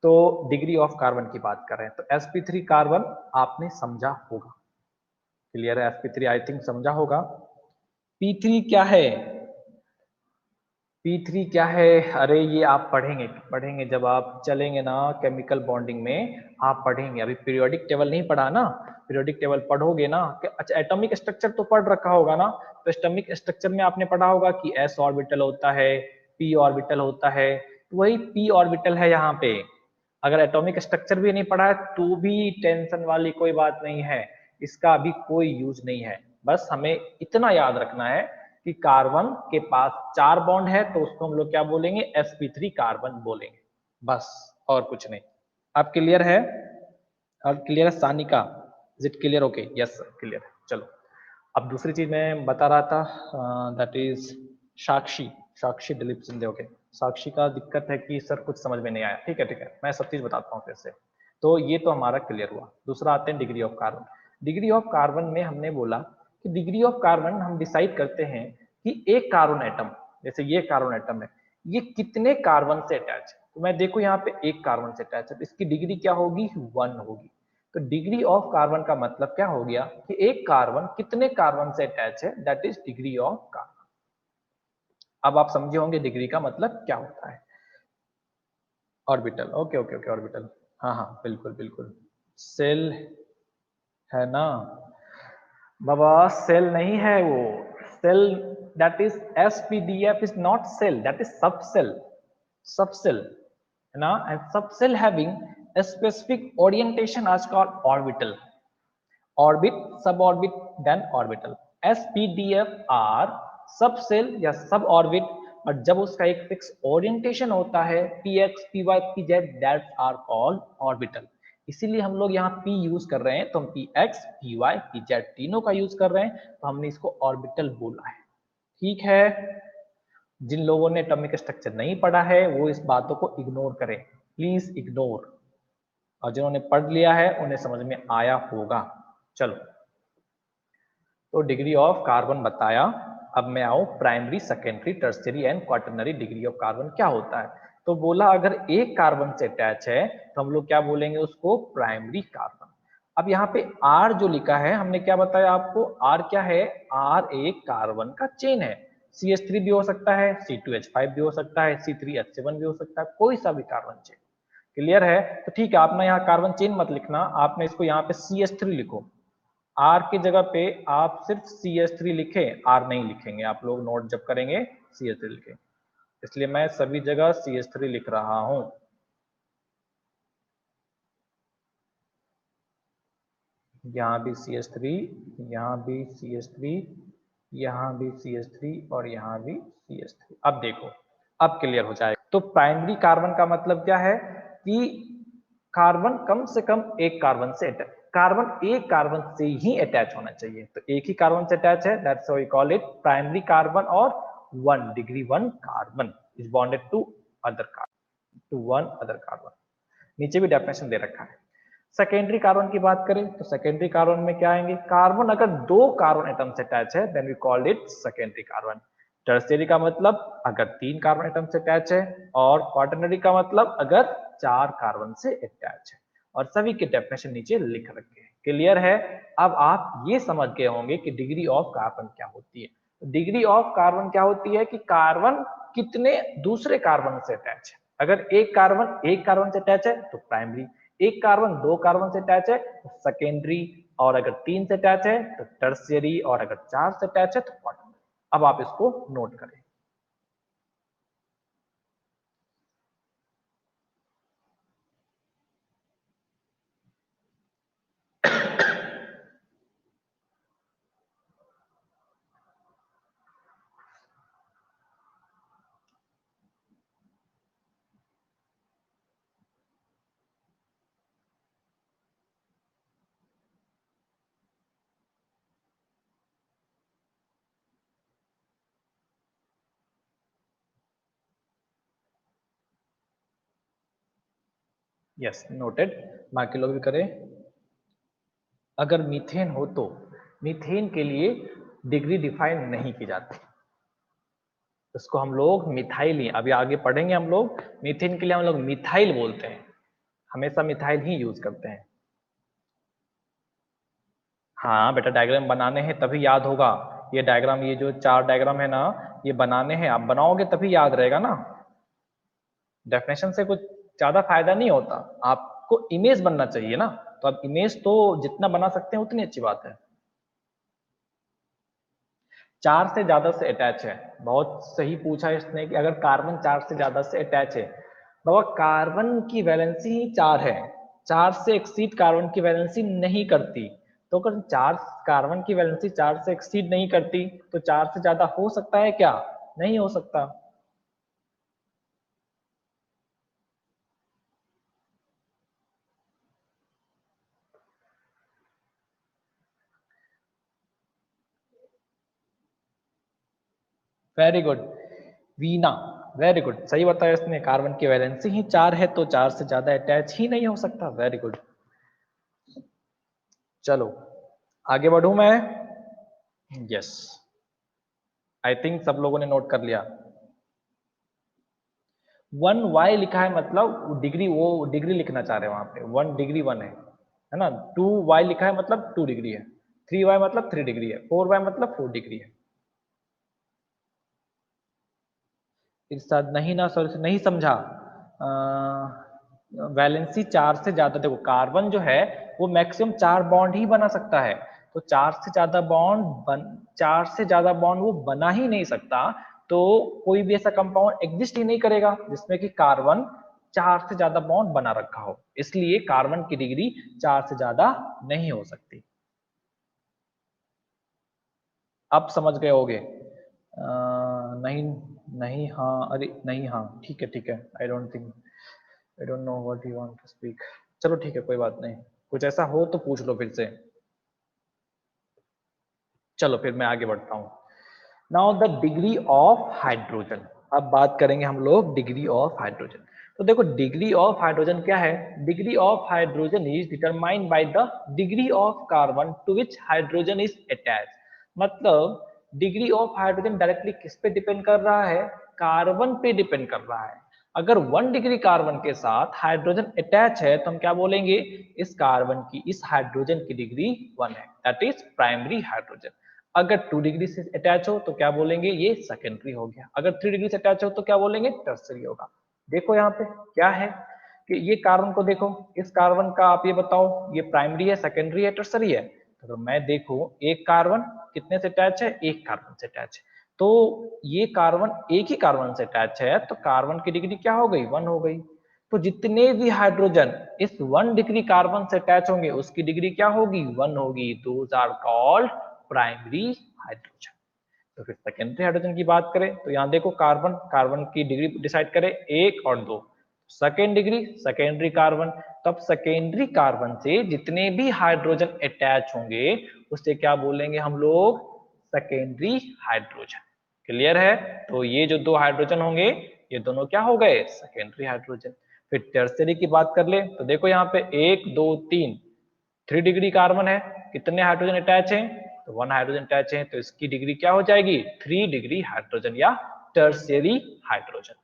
तो डिग्री ऑफ कार्बन की बात कर रहे हैं, तो sp3 कार्बन आपने समझा होगा। क्लियर है? sp3 आई थिंक समझा होगा। p3 क्या है? P3 क्या है? अरे ये आप पढ़ेंगे पढ़ेंगे जब आप चलेंगे ना केमिकल बॉन्डिंग में, आप पढ़ेंगे। अभी पीरियोडिक टेबल नहीं पढ़ा ना, पीरियोडिक टेबल पढ़ोगे ना। अच्छा एटॉमिक स्ट्रक्चर तो पढ़ रखा होगा ना, तो एटॉमिक स्ट्रक्चर में आपने पढ़ा होगा कि s ऑर्बिटल होता है, p ऑर्बिटल होता है, तो वही p ऑर्बिटल है यहाँ पे। अगर एटॉमिक स्ट्रक्चर भी नहीं पढ़ा है तो भी टेंशन वाली कोई बात नहीं है, इसका अभी कोई यूज नहीं है। बस हमें इतना याद रखना है कि कार्बन के पास 4 बॉन्ड है तो उसको हम लोग क्या बोलेंगे? sp3 कार्बन बोलेंगे, बस और कुछ नहीं। अब क्लियर है? अब क्लियर है Sanika? Is it clear? Okay, yes sir clear है। चलो अब दूसरी चीज मैं बता रहा था, that is Sakshi. Sakshi Dilip Sindhe. Okay, Sakshi का दिक्कत है कि सर कुछ समझ में नहीं आया। ठीक है ठीक है, मैं सब चीज बताता हूँ फिर से। तो ये तो हमारा क्लियर हुआ। दूसरा आते हैं degree of carbon. Degree of carbon में हमने बोला कि डिग्री ऑफ कार्बन हम डिसाइड करते हैं कि एक कार्बन एटम, जैसे ये कार्बन एटम है, ये कितने कार्बन से अटैच है। तो मैं देखो यहाँ पे एक कार्बन से अटैच है तो इसकी डिग्री क्या होगी? 1 होगी। तो डिग्री ऑफ कार्बन का मतलब क्या हो गया कि एक कार्बन कितने कार्बन से अटैच है, that is degree of carbon. अब आप समझे होंगे डिग्री का मतलब क्या होता है। Orbital, okay okay okay, orbital, हाँ हाँ बिल्कुल बिल्कुल। सेल है ना बाबा, सेल नहीं है वो। Shell that is SPDF is not shell, that is sub shell, sub shell है ना। And sub shell having a specific orientation is called orbital. Orbit, suborbit, then orbital. SPDF are सब cell या सब orbit, but जब उसका एक fix orientation होता है px py pz, that's are called orbital. इसीलिए हम लोग यहाँ p यूज कर रहे हैं, तो हम px py pz तीनों का यूज कर रहे हैं, तो हमने इसको ऑर्बिटल बोला है। ठीक है, जिन लोगों ने एटॉमिक स्ट्रक्चर नहीं पढ़ा है वो इस बातों को इग्नोर करें, प्लीज इग्नोर, और जिन्होंने पढ़ लिया है उन्हें समझ में आया होगा। चलो, तो डिग्री ऑफ कार्बन बताया। अब मैं आऊं primary, secondary, tertiary and quaternary degree of carbon क्या होता है। तो बोला अगर एक कार्बन से अटैच है तो हम लोग क्या बोलेंगे उसको, प्राइमरी कार्बन। अब यहाँ पे R जो लिखा है, हमने क्या बताया आपको, R क्या है, R एक कार्बन का चेन है। CH3 भी हो सकता है, C2H5 भी हो सकता है, C3H7 भी हो सकता है, कोई सा भी कार्बन चेन। क्लियर है, तो ठीक है, आपने यहाँ कार्बन चेन मत लिखना, आपने इसको यहाँ पे CH3 लिखो। आर की जगह पे आप सिर्फ CH3 लिखे, आर नहीं लिखेंगे आप लोग, नोट जब करेंगे CH3 लिखें, इसलिए मैं सभी जगह CH3 लिख रहा हूं। यहाँ भी CH3, यहाँ भी CH3, यहाँ भी CH3 और यहाँ भी CH3। अब देखो, अब क्लियर हो जाएगा। तो प्राइमरी कार्बन का मतलब क्या है कि कार्बन कम से कम एक कार्बन से अटैच, कार्बन एक कार्बन से ही अटैच होना चाहिए। तो एक ही कार्बन से अटैच है, that's why we call it primary carbon, और 1 degree 1 carbon is bonded to other carbon, to one other carbon. नीचे भी डेफिनेशन दे रखा है। सेकेंडरी कार्बन की बात करें तो सेकेंडरी कार्बन में क्या आएंगे, कार्बन अगर दो कार्बन एटम से अटैच है then we called it secondary carbon. Tertiary का मतलब अगर तीन कार्बन एटम से अटैच है, और क्वाटरनरी का मतलब अगर चार कार्बन से अटैच है। और सभी के डेफिनेशन नीचे लिख रखे हैं। क्लियर है, अब आप ये समझ गए होंगे कि डिग्री ऑफ कार्बन क्या होती है। डिग्री ऑफ कार्बन क्या होती है कि कार्बन कितने दूसरे कार्बन से अटैच है। अगर एक कार्बन से अटैच है तो प्राइमरी, एक कार्बन दो कार्बन से अटैच है तो सेकेंडरी, और अगर तीन से अटैच है तो टर्शियरी, और अगर चार से अटैच है तो क्वाटरनरी। अब आप इसको नोट करें। यस नोटेड, बाकी लोग भी करें। अगर मीथेन हो तो मीथेन के लिए डिग्री डिफाइन नहीं की जाती, इसको हम लोग मिथाइल ही, अभी आगे पढ़ेंगे हम लोग, मीथेन के लिए हम लोग मिथाइल बोलते हैं, हमेशा मिथाइल ही यूज करते हैं। हाँ बेटा, डायग्राम बनाने हैं तभी याद होगा। ये डायग्राम, ये जो चार डायग्राम है ना, ये बनाने हैं, आप बनाओगे तभी याद रहेगा ना। डेफिनेशन से कुछ ज्यादा फायदा नहीं होता, आपको इमेज बनना चाहिए ना। तो अब इमेज तो जितना बना सकते हैं उतनी अच्छी बात है। चार से ज्यादा से अटैच है, बहुत सही पूछा इसने कि अगर कार्बन चार से ज्यादा से अटैच है। बाबा कार्बन की वैलेंसी ही चार है, चार से एक्सीड कार्बन की वैलेंसी नहीं करती। तो अगर चार कार्बन की वैलेंसी चार से एक्सीड नहीं करती तो चार से ज्यादा हो सकता है क्या, नहीं हो सकता। Very good Veena, very good, सही बताया इसने, कार्बन की वैलेंसी ही चार है तो चार से ज्यादा अटैच ही नहीं हो सकता। Very good. चलो आगे बढ़ू मैं। यस, आई थिंक सब लोगों ने नोट कर लिया। 1 Y लिखा है मतलब डिग्री, वो डिग्री लिखना चाह रहे हैं वहां पे, 1 डिग्री 1 है। है ना। 2y लिखा है मतलब 2 डिग्री है, 3y मतलब 3 डिग्री है, 4y मतलब 4 डिग्री है। इरशाद नहीं ना, सॉरी नहीं समझा। वैलेंसी 4 से ज्यादा, देखो कार्बन जो है वो मैक्सिमम 4 बॉन्ड ही बना सकता है, तो 4 से ज्यादा बॉन्ड वो बना ही नहीं सकता। तो कोई भी ऐसा कंपाउंड एग्जिस्ट ही नहीं करेगा जिसमें कि कार्बन 4 से ज्यादा बॉन्ड बना रखा हो, इसलिए कार्बन की डिग्री 4 से ज्यादा नहीं हो सकती। आप समझ गए होगे। नहीं नहीं हाँ, अरे नहीं हाँ, ठीक है ठीक है। I don't know what you want to speak. चलो ठीक है, कोई बात नहीं, कुछ ऐसा हो तो पूछ लो फिर से। चलो फिर मैं आगे बढ़ता हूँ। Now the degree of hydrogen, अब बात करेंगे हम लोग डिग्री ऑफ हाइड्रोजन। तो देखो डिग्री ऑफ हाइड्रोजन क्या है, degree of hydrogen is determined by the degree of carbon to which hydrogen is attach. मतलब डिग्री ऑफ हाइड्रोजन डायरेक्टली किस पे डिपेंड कर रहा है, कार्बन पे डिपेंड कर रहा है। अगर 1 डिग्री कार्बन के साथ हाइड्रोजन अटैच है तो हम क्या बोलेंगे, इस कार्बन की, इस हाइड्रोजन की डिग्री 1 है, दैट इज प्राइमरी हाइड्रोजन। अगर 2 डिग्री से अटैच हो तो क्या बोलेंगे, ये सेकेंडरी हो गया। अगर 3 डिग्री से अटैच हो तो क्या बोलेंगे, टर्सरी होगा। देखो यहाँ पे क्या है कि ये कार्बन को देखो, इस कार्बन का आप ये बताओ ये प्राइमरी है, सेकेंडरी है, टर्सरी है। तो मैं देखो एक कार्बन कितने से अटैच है, एक कार्बन से अटैच है। तो ये कार्बन एक ही कार्बन से अटैच है, तो कार्बन की डिग्री क्या हो गई, 1 हो गई। तो जितने भी हाइड्रोजन इस 1 डिग्री कार्बन से अटैच होंगे उसकी डिग्री क्या होगी, 1 होगी। Those are called primary hydrogen. तो फिर सेकेंडरी हाइड्रोजन की बात करें तो यहाँ देखो कार्बन, कार्बन की डिग्री डिसाइड करें 1 और 2, सेकेंड डिग्री सेकेंडरी कार्बन। तब सेकेंडरी कार्बन से जितने भी हाइड्रोजन अटैच होंगे उसे क्या बोलेंगे हम लोग, सेकेंडरी हाइड्रोजन। क्लियर है। तो ये जो 2 हाइड्रोजन होंगे ये दोनों क्या हो गए, सेकेंडरी हाइड्रोजन। फिर टर्सरी की बात कर ले तो देखो यहाँ पे 1 2 3, 3 डिग्री कार्बन है, कितने हाइड्रोजन अटैच हैं, तो 1 हाइड्रोजन अटैच है, तो इसकी डिग्री क्या हो जाएगी, 3 डिग्री हाइड्रोजन या टर्शियरी हाइड्रोजन।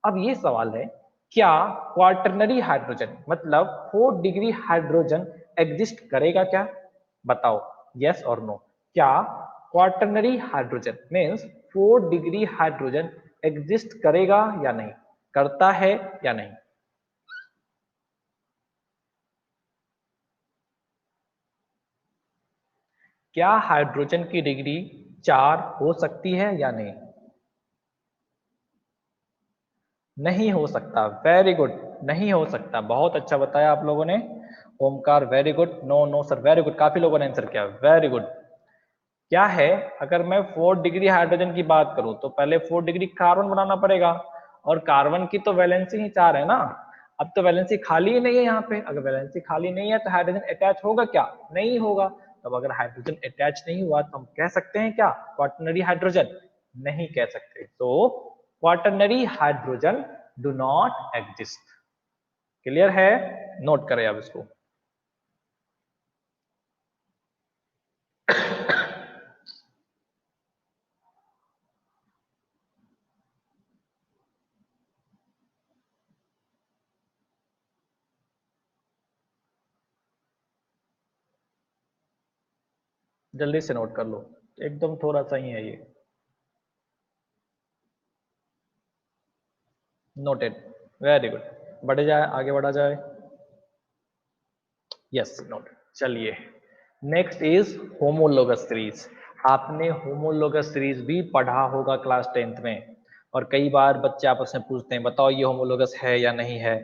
अब ये सवाल है, क्या क्वार्टरनरी हाइड्रोजन मतलब 4 डिग्री हाइड्रोजन एग्जिस्ट करेगा क्या, बताओ यस और नो। क्या quaternary hydrogen means 4 degree hydrogen exist करेगा या नहीं, करता है या नहीं। क्या हाइड्रोजन की डिग्री 4 हो सकती है या नहीं, नहीं हो सकता। वेरी गुड, नहीं हो सकता, बहुत अच्छा बताया आप लोगों ने। Omkar very good, no no sir very good, काफी लोगों ने आंसर किया, वेरी गुड। क्या है, अगर मैं 4 डिग्री हाइड्रोजन की बात करूं तो पहले 4 डिग्री कार्बन बनाना पड़ेगा, और कार्बन की तो वैलेंसी ही 4 है ना। अब तो वैलेंसी खाली ही नहीं है यहाँ पे, अगर वैलेंसी खाली नहीं है तो हाइड्रोजन अटैच होगा क्या, नहीं होगा। तब अगर हाइड्रोजन अटैच नहीं हुआ तो हम कह सकते हैं क्या, क्वाटरनरी हाइड्रोजन, नहीं कह सकते। तो quaternary hydrogen do not exist. Clear है, नोट करें अब इसको। जल्दी से नोट कर लो, एकदम थोड़ा सा ही है ये। Noted, very good. बढ़े जाए, आगे बढ़ा जाए। Yes note. चलिए नेक्स्ट इज होमोलोगस सीरीज। आपने होमोलोगस सीरीज भी पढ़ा होगा क्लास 10th में, और कई बार बच्चे आपस में पूछते हैं बताओ ये होमोलोगस है या नहीं है,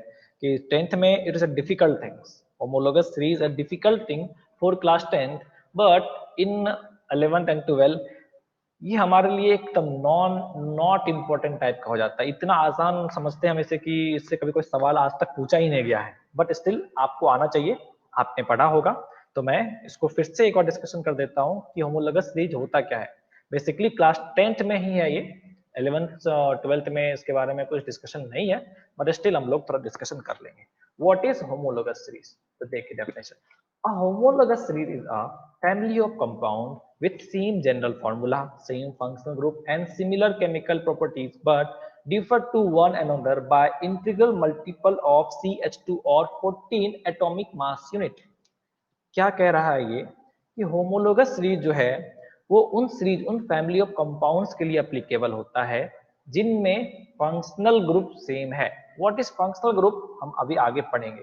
कि 10th में it is a difficult things, homologous series a difficult thing for class 10th, but in 11th and 12th ये हमारे लिए एकदम नॉट इम्पोर्टेंट टाइप का हो जाता है। इतना आसान समझते हैं हम इसे कि इससे कभी कोई सवाल आज तक पूछा ही नहीं गया है, बट स्टिल आपको आना चाहिए, आपने पढ़ा होगा। तो मैं इसको फिर से एक और डिस्कशन कर देता हूँ कि होमोलोगस सीरीज होता क्या है। बेसिकली क्लास 10th में ही है ये, 11th 12th में इसके बारे में कुछ डिस्कशन नहीं है, बट स्टिल हम लोग थोड़ा डिस्कशन कर लेंगे। व्हाट इज होमोलोगस सीरीज, तो देखिए definition. A homologous series is a family of compounds with same general formula, same functional group, and similar chemical properties, but differ to one another by integral multiple of CH2 or 14 atomic mass unit. क्या कह रहा है ये कि homologous series जो है वो उन फैमिली ऑफ कंपाउंड्स के लिए एप्लीकेबल होता है जिनमें फंक्शनल ग्रुप सेम है। व्हाट इज फंक्शनल ग्रुप, हम अभी आगे पढ़ेंगे।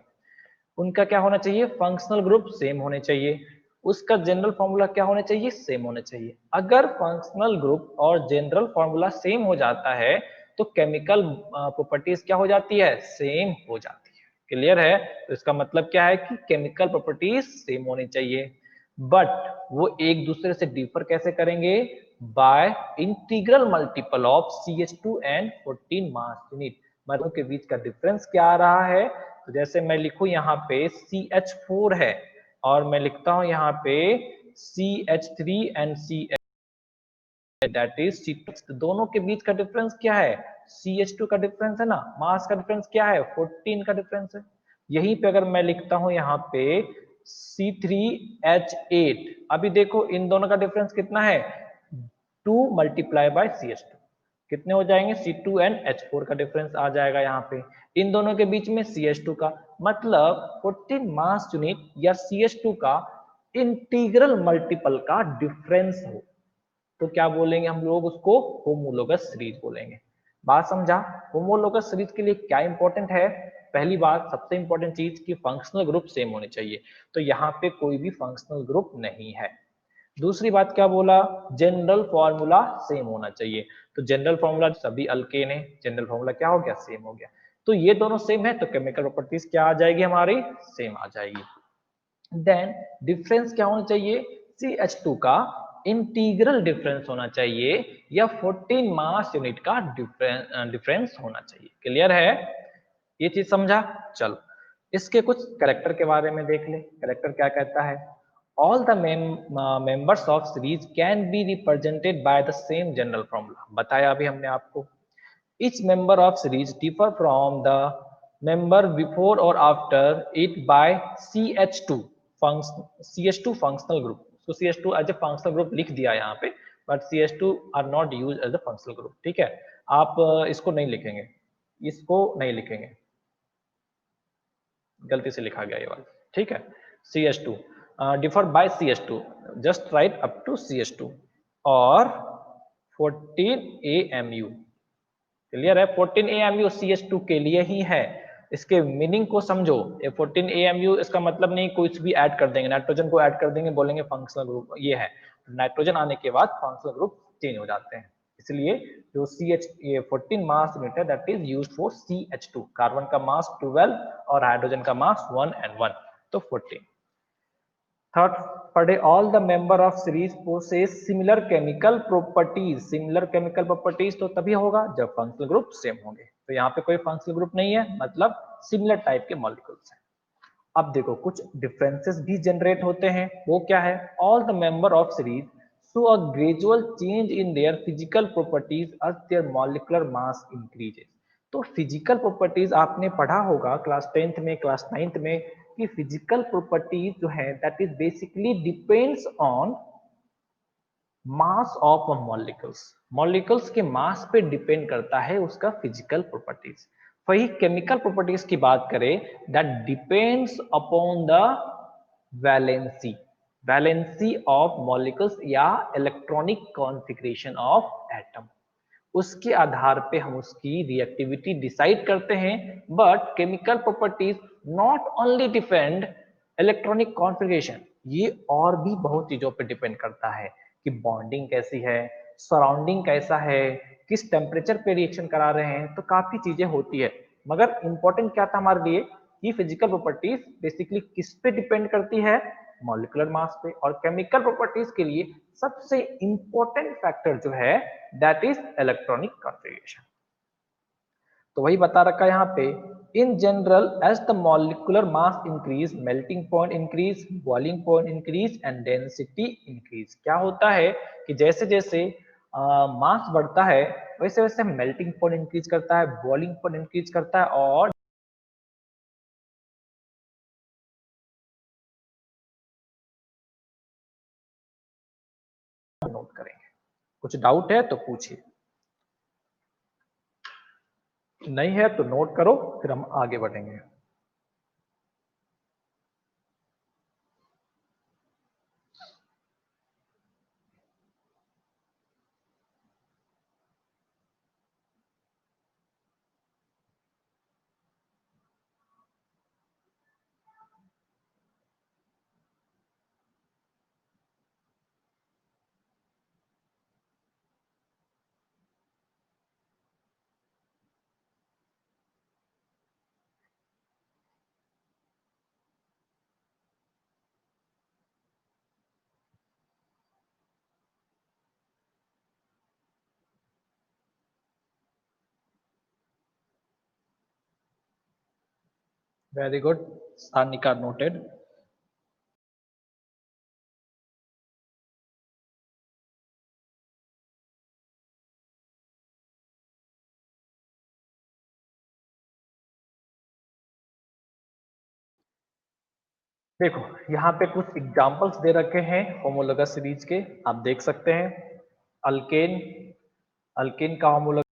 उनका क्या होना चाहिए, फंक्शनल ग्रुप सेम होने चाहिए। उसका जनरल फॉर्मूला क्या होना चाहिए, सेम होना चाहिए। अगर फंक्शनल ग्रुप और जनरल फॉर्मूला सेम हो जाता है तो केमिकल प्रॉपर्टीज क्या हो जाती है, सेम हो जाती है। क्लियर है? तो इसका मतलब क्या है कि केमिकल प्रॉपर्टीज सेम होनी चाहिए, बट वो एक दूसरे से डिफर कैसे करेंगे, by integral multiple of CH2 and 14 mass unit. मतलब के बीच का डिफरेंस क्या आ रहा है, तो जैसे मैं लिखूं यहाँ पे CH4 है और मैं लिखता हूं यहाँ पे CH3 and CH, that is C2, दोनों के बीच का डिफरेंस क्या है, CH2 का डिफरेंस है ना, मास का डिफरेंस क्या है, 14 का डिफरेंस है। यहीं पे अगर मैं लिखता हूं यहाँ पे C3H8, अभी देखो इन दोनों का डिफरेंस कितना है, 2 मल्टीप्लाई बाय CH2, कितने हो जाएंगे, C2 एंड H4 का डिफरेंस आ जाएगा यहाँ पे। इन दोनों के बीच में CH2 का, मतलब 14 मास यूनिट या CH2 का इंटीग्रल मल्टीपल का डिफरेंस हो तो क्या बोलेंगे हम लोग, उसको होमोलोगस सीरीज बोलेंगे। बात समझा? होमोलोगस सीरीज के लिए क्या इंपॉर्टेंट है, पहली बात सबसे इंपॉर्टेंट चीज कि फंक्शनल ग्रुप सेम होने चाहिए, तो यहाँ पे कोई भी फंक्शनल ग्रुप नहीं है। दूसरी बात क्या बोला, जनरल फॉर्मूला सेम होना चाहिए, तो जनरल फॉर्मूला सभी अल्केन है, जनरल फॉर्मूला क्या हो गया, सेम हो गया। तो ये दोनों सेम है तो केमिकल प्रॉपर्टीज क्या आ जाएगी हमारी, सेम आ जाएगी। देन डिफरेंस क्या होना चाहिए, CH2 का इंटीग्रल डिफरेंस होना चाहिए या 14 मास यूनिट का डिफरेंस होना चाहिए। क्लियर है, ये चीज समझा? चलो इसके कुछ कैरेक्टर के बारे में देख ले। कैरेक्टर क्या कहता है, all the members of series can be represented by the same general formula. बताया अभी हमने आपको, each member of series differ from the member before or after it by CH2 CH2 functional group। so CH2 as a functional group लिख दिया यहाँ पे, but CH2 are not used as a functional group। ठीक है, आप इसको नहीं लिखेंगे, इसको नहीं लिखेंगे, गलती से लिखा गया ये वाला। ठीक है, CH2 differ by CH2, just right up to CH2 और 14 AMU। क्लियर है, 14 AMU CH2 के लिए ही है। इसके मीनिंग को समझो, ये 14 AMU इसका मतलब नहीं कुछ भी ऐड कर देंगे, नाइट्रोजन को ऐड कर देंगे, बोलेंगे फंक्शनल ग्रुप ये है। नाइट्रोजन आने के बाद फंक्शनल ग्रुप चेंज हो जाते हैं, इसलिए जो CH ये 14 मास यूनिट है that is used for CH2। Carbon का मास 12 और हाइड्रोजन का मास 1 and 1, तो 14। थर्ड पढ़े, all the member of series possess similar chemical properties. Similar chemical properties तो तभी होगा जब फंक्शनल ग्रुप सेम होंगे, तो यहाँ पे कोई फंक्शनल ग्रुप नहीं है, मतलब सिमिलर टाइप के मॉलिक्यूल्स हैं। अब देखो कुछ डिफरेंसेस भी जनरेट होते हैं, वो क्या है, all the member of series show a gradual change in their physical properties as their molecular mass increases. तो फिजिकल प्रॉपर्टीज आपने पढ़ा होगा क्लास 10th में, क्लास 9th में, कि फिजिकल प्रॉपर्टीज जो है that is basically depends on mass of molecules. Molecules के मास पे डिपेंड करता है उसका फिजिकल प्रॉपर्टीज। वही केमिकल प्रॉपर्टीज की बात करें that depends upon the valency, valency of molecules या इलेक्ट्रॉनिक कॉन्फ़िगरेशन ऑफ एटम, उसके आधार पे हम उसकी रिएक्टिविटी डिसाइड करते हैं। But chemical properties not only depend electronic configuration, ये और भी बहुत चीजों पे डिपेंड करता है कि बॉन्डिंग कैसी है, सराउंडिंग कैसा है, किस टेम्परेचर पे रिएक्शन करा रहे हैं, तो काफी चीजें होती है। मगर इंपॉर्टेंट क्या था हमारे लिए कि फिजिकल प्रॉपर्टीज बेसिकली किस पे डिपेंड करती है, मॉलिक्यूलर मास पे। और केमिकल प्रॉपर्टीज के लिए सबसे इंपॉर्टेंट फैक्टर जो है दैट इज इलेक्ट्रॉनिक कॉन्फ़िगरेशन। तो वही बता रखा है यहाँ पे, in general as the molecular mass increase melting point increase, boiling point increase and density increase. क्या होता है कि जैसे जैसे मास बढ़ता है वैसे वैसे मेल्टिंग पॉइंट इंक्रीज करता है, बॉइलिंग पॉइंट इंक्रीज करता है, और नोट करेंगे। कुछ डाउट है तो पूछिए, नहीं है तो नोट करो, फिर हम आगे बढ़ेंगे। Very good, Sanika noted. देखो यहाँ पे कुछ एग्जांपल्स दे रखे हैं होमोलोगस सीरीज के, आप देख सकते हैं। अल्केन, अल्केन का होमोलोगस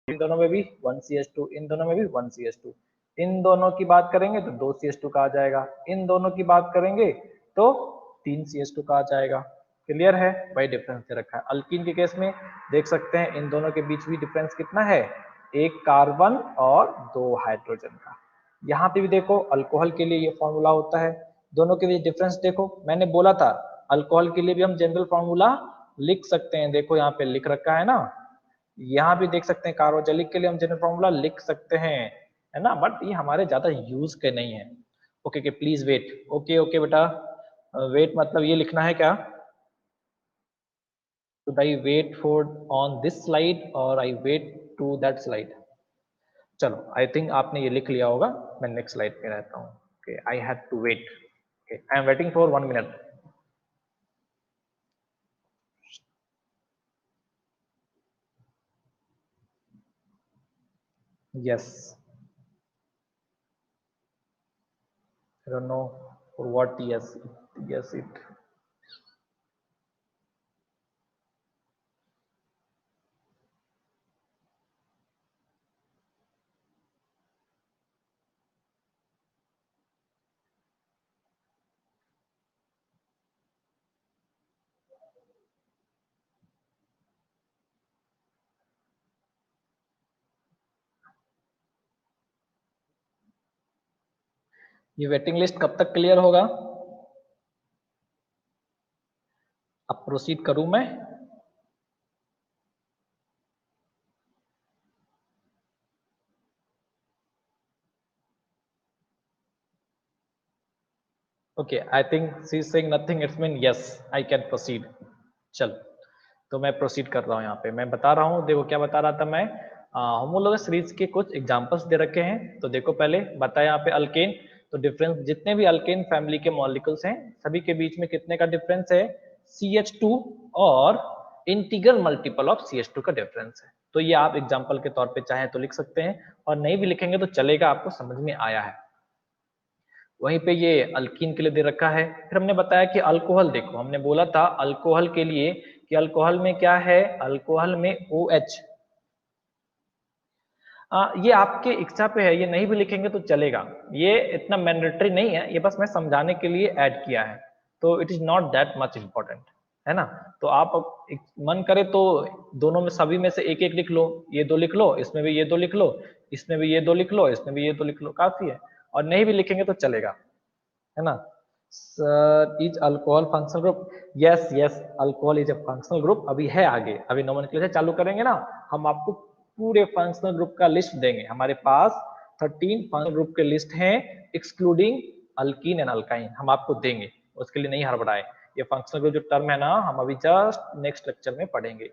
इन दोनों में भी 1CH2, इन दोनों में भी 1CH2। इन दोनों की बात करेंगे तो 2CH2 का आ जाएगा, इन दोनों की बात करेंगे तो 3CH2 का आ जाएगा। क्लियर है, वही डिफरेंस दे रखा है। अल्कीन के केस में देख सकते हैं इन दोनों के बीच भी डिफरेंस कितना है, एक कार्बन और 2 हाइड्रोजन का। यहाँ पे भी देखो अल्कोहल के लिए ये फॉर्मूला होता है, दोनों के बीच डिफरेंस देखो, मैंने बोला था अल्कोहल के लिए भी हम जनरल फॉर्मूला लिख सकते हैं, देखो यहाँ पे लिख रखा है ना, यहाँ भी देख सकते हैं कार्बोजेलिक के लिए हम जनरल फॉर्मूला लिख सकते हैं, है ना, बट ये हमारे ज्यादा यूज के नहीं है। ओके के प्लीज वेट, ओके ओके बेटा, वेट मतलब ये लिखना है क्या, should I wait for on this slide or I wait to that slide? चलो आई थिंक आपने ये लिख लिया होगा, मैं नेक्स्ट स्लाइड पे रहता हूँ। Okay I have to wait, okay I am waiting for 1 minute. Yes, I don't know for what, yes yes it. ये वेटिंग लिस्ट कब तक क्लियर होगा, अब प्रोसीड करूं मैं? Okay I think she is saying nothing, it's mean yes I can proceed. चल तो मैं प्रोसीड कर रहा हूँ, यहाँ पे मैं बता रहा हूँ, देखो क्या बता रहा था मैं, होमोलोगस सीरीज के कुछ एग्जांपल्स दे रखे हैं। तो देखो पहले बताया यहाँ पे अल्केन, तो डिफरेंस जितने भी अल्केन फैमिली के मॉलिक्यूल्स हैं सभी के बीच में कितने का डिफरेंस है, CH2 और इंटीग्रल मल्टीपल ऑफ CH2 का डिफरेंस है। तो ये आप एग्जाम्पल के तौर पे चाहें तो लिख सकते हैं, और नहीं भी लिखेंगे तो चलेगा, आपको समझ में आया है। वहीं पे ये अल्कीन के लिए दे रखा है। फिर हमने बताया कि अल्कोहल, देखो हमने बोला था अल्कोहल के लिए कि अल्कोहल में क्या है, अल्कोहल में OH, ये आपके इच्छा पे है, ये नहीं भी लिखेंगे तो चलेगा, ये इतना मैंडेटरी नहीं है, ये बस मैं समझाने के लिए ऐड किया है, तो it is not that much important, है ना। तो आप मन करे तो दोनों में सभी में से एक एक लिख लो, ये दो लिख लो, इसमें भी ये दो लिख लो, इसमें भी ये दो लिख लो, इसमें भी ये दो लिख लो, काफी है। और नहीं भी लिखेंगे तो चलेगा, है ना। Sir is alcohol functional group, yes yes alcohol is a functional group, अभी है आगे, अभी नोमेनक्लेचर चालू करेंगे ना, हम आपको पूरे फंक्शनल ग्रुप का लिस्ट देंगे, हमारे पास 13 फंक्शनल ग्रुप के लिस्ट हैं एक्सक्लूडिंग अल्कीन एंड अल्काइन, हम आपको देंगे, उसके लिए नहीं हड़बड़ाए। ये फंक्शनल ग्रुप जो टर्म है ना, हम अभी जस्ट नेक्स्ट लेक्चर में पढ़ेंगे।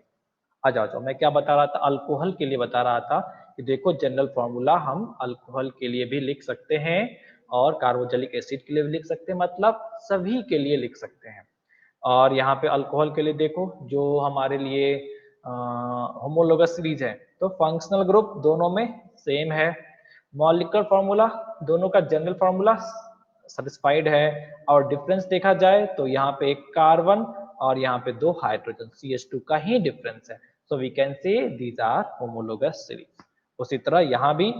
आ जाओ जाओ, मैं क्या बता रहा था, अल्कोहल के लिए बता रहा था कि देखो जनरल फॉर्मूला हम अल्कोहल के लिए भी लिख सकते हैं और कार्बोक्सिलिक एसिड के लिए भी लिख सकते हैं, मतलब सभी के लिए लिख सकते हैं। और यहाँ पे अल्कोहल के लिए देखो जो हमारे लिए होमोलोगस सीरीज है, तो फंक्शनल ग्रुप दोनों में सेम है, मॉलिक्यूलर फॉर्मूला दोनों का जनरल फॉर्मूला सेटिस्फाइड है, और डिफरेंस देखा जाए तो यहाँ पे एक कार्बन और यहाँ पे 2 हाइड्रोजन CH2 का ही डिफरेंस है, so we can say these are homologous series. उसी तरह यहाँ भी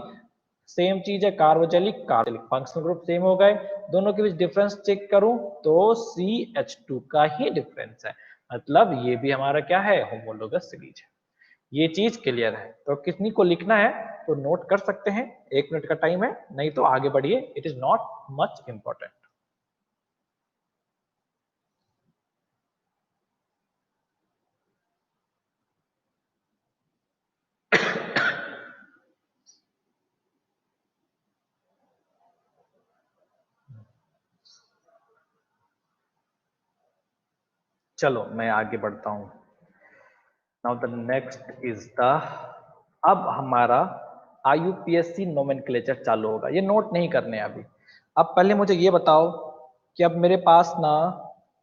सेम चीज है, carboxylic carboxylic functional group same हो गए, दोनों के बीच डिफरेंस चेक करूं तो CH2 का ही डिफरेंस है, मतलब ये भी हमारा क्या है, होमोलोगस सीरीज है। ये चीज क्लियर है, तो कितनी को लिखना है तो नोट कर सकते हैं, 1 मिनट का टाइम है, नहीं तो आगे बढ़िए, it is not much important. चलो मैं आगे बढ़ता हूं। Now the next is the, अब हमारा IUPAC नोमेनक्लेचर चालू होगा। ये नोट नहीं करने हैं अभी। अब पहले मुझे ये बताओ कि अब मेरे पास ना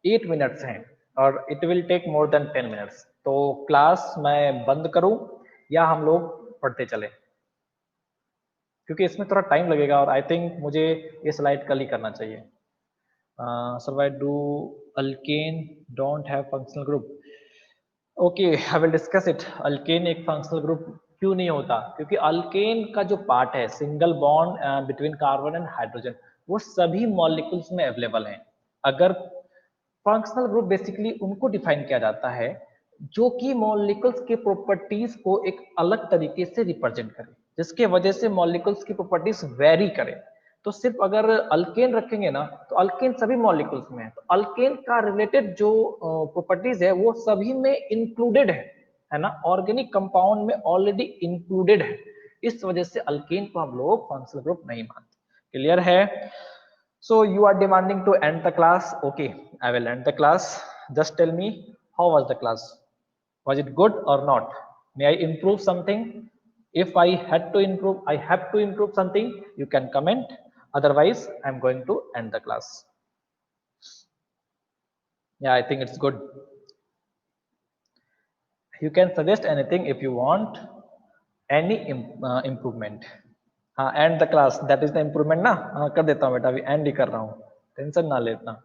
8 मिनट्स हैं और it will take more than 10 minutes, तो क्लास मैं बंद करूं या हम लोग पढ़ते चले, क्योंकि इसमें थोड़ा टाइम लगेगा और आई थिंक मुझे ये स्लाइड कल ही करना चाहिए। So why do alkane don't have functional group? Okay, I will discuss it. Alkane एक फंक्शनल ग्रुप क्यों नहीं होता? क्योंकि अल्केन का जो पार्ट है, single bond between carbon and hydrogen, वो सभी मॉलिक्यूल्स में अवेलेबल हैं। अगर फंक्शनल ग्रुप बेसिकली उनको डिफाइन किया जाता है जो कि मॉलिक्यूल्स के प्रॉपर्टीज को एक अलग तरीके से रिप्रेजेंट करे, जिसके वजह से मॉलिक्यूल्स की प्रॉपर्टीज वेरी करे। तो सिर्फ अगर अल्केन रखेंगे ना, तो अल्केन सभी मॉलिक्यूल्स में है, तो अल्केन का रिलेटेड जो प्रॉपर्टीज है वो सभी में इंक्लूडेड है ना, ऑर्गेनिक कंपाउंड में ऑलरेडी इंक्लूडेड है। इस वजह से अल्केन को हम लोग फंक्शनल ग्रुप नहीं मानते। क्लियर है? So you are demanding to end the class. Okay, I will end the class. Just tell me, how was the class? Was it good or not? May I improve something? If I had to improve, I have to improve something, you can comment. Otherwise, I'm going to end the class. Yeah, I think it's good. You can suggest anything if you want any improvement. हाँ, and the class, that is the improvement ना। हाँ, कर देता हूँ बेटा, अभी and he कर रहा हूँ, टेंशन ना लेना।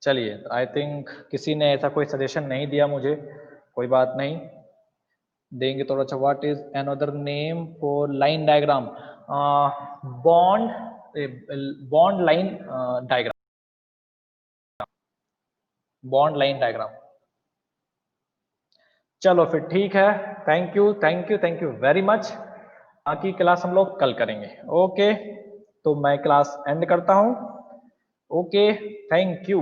चलिए, आई थिंक किसी ने ऐसा कोई सजेशन नहीं दिया मुझे, कोई बात नहीं, देंगे थोड़ा सा। What is another name for line diagram? Bond line diagram, bond line diagram. चलो फिर ठीक है, thank you thank you thank you very much. बाकी क्लास हम लोग कल करेंगे। ओके, तो मैं क्लास एंड करता हूँ। Okay, thank you.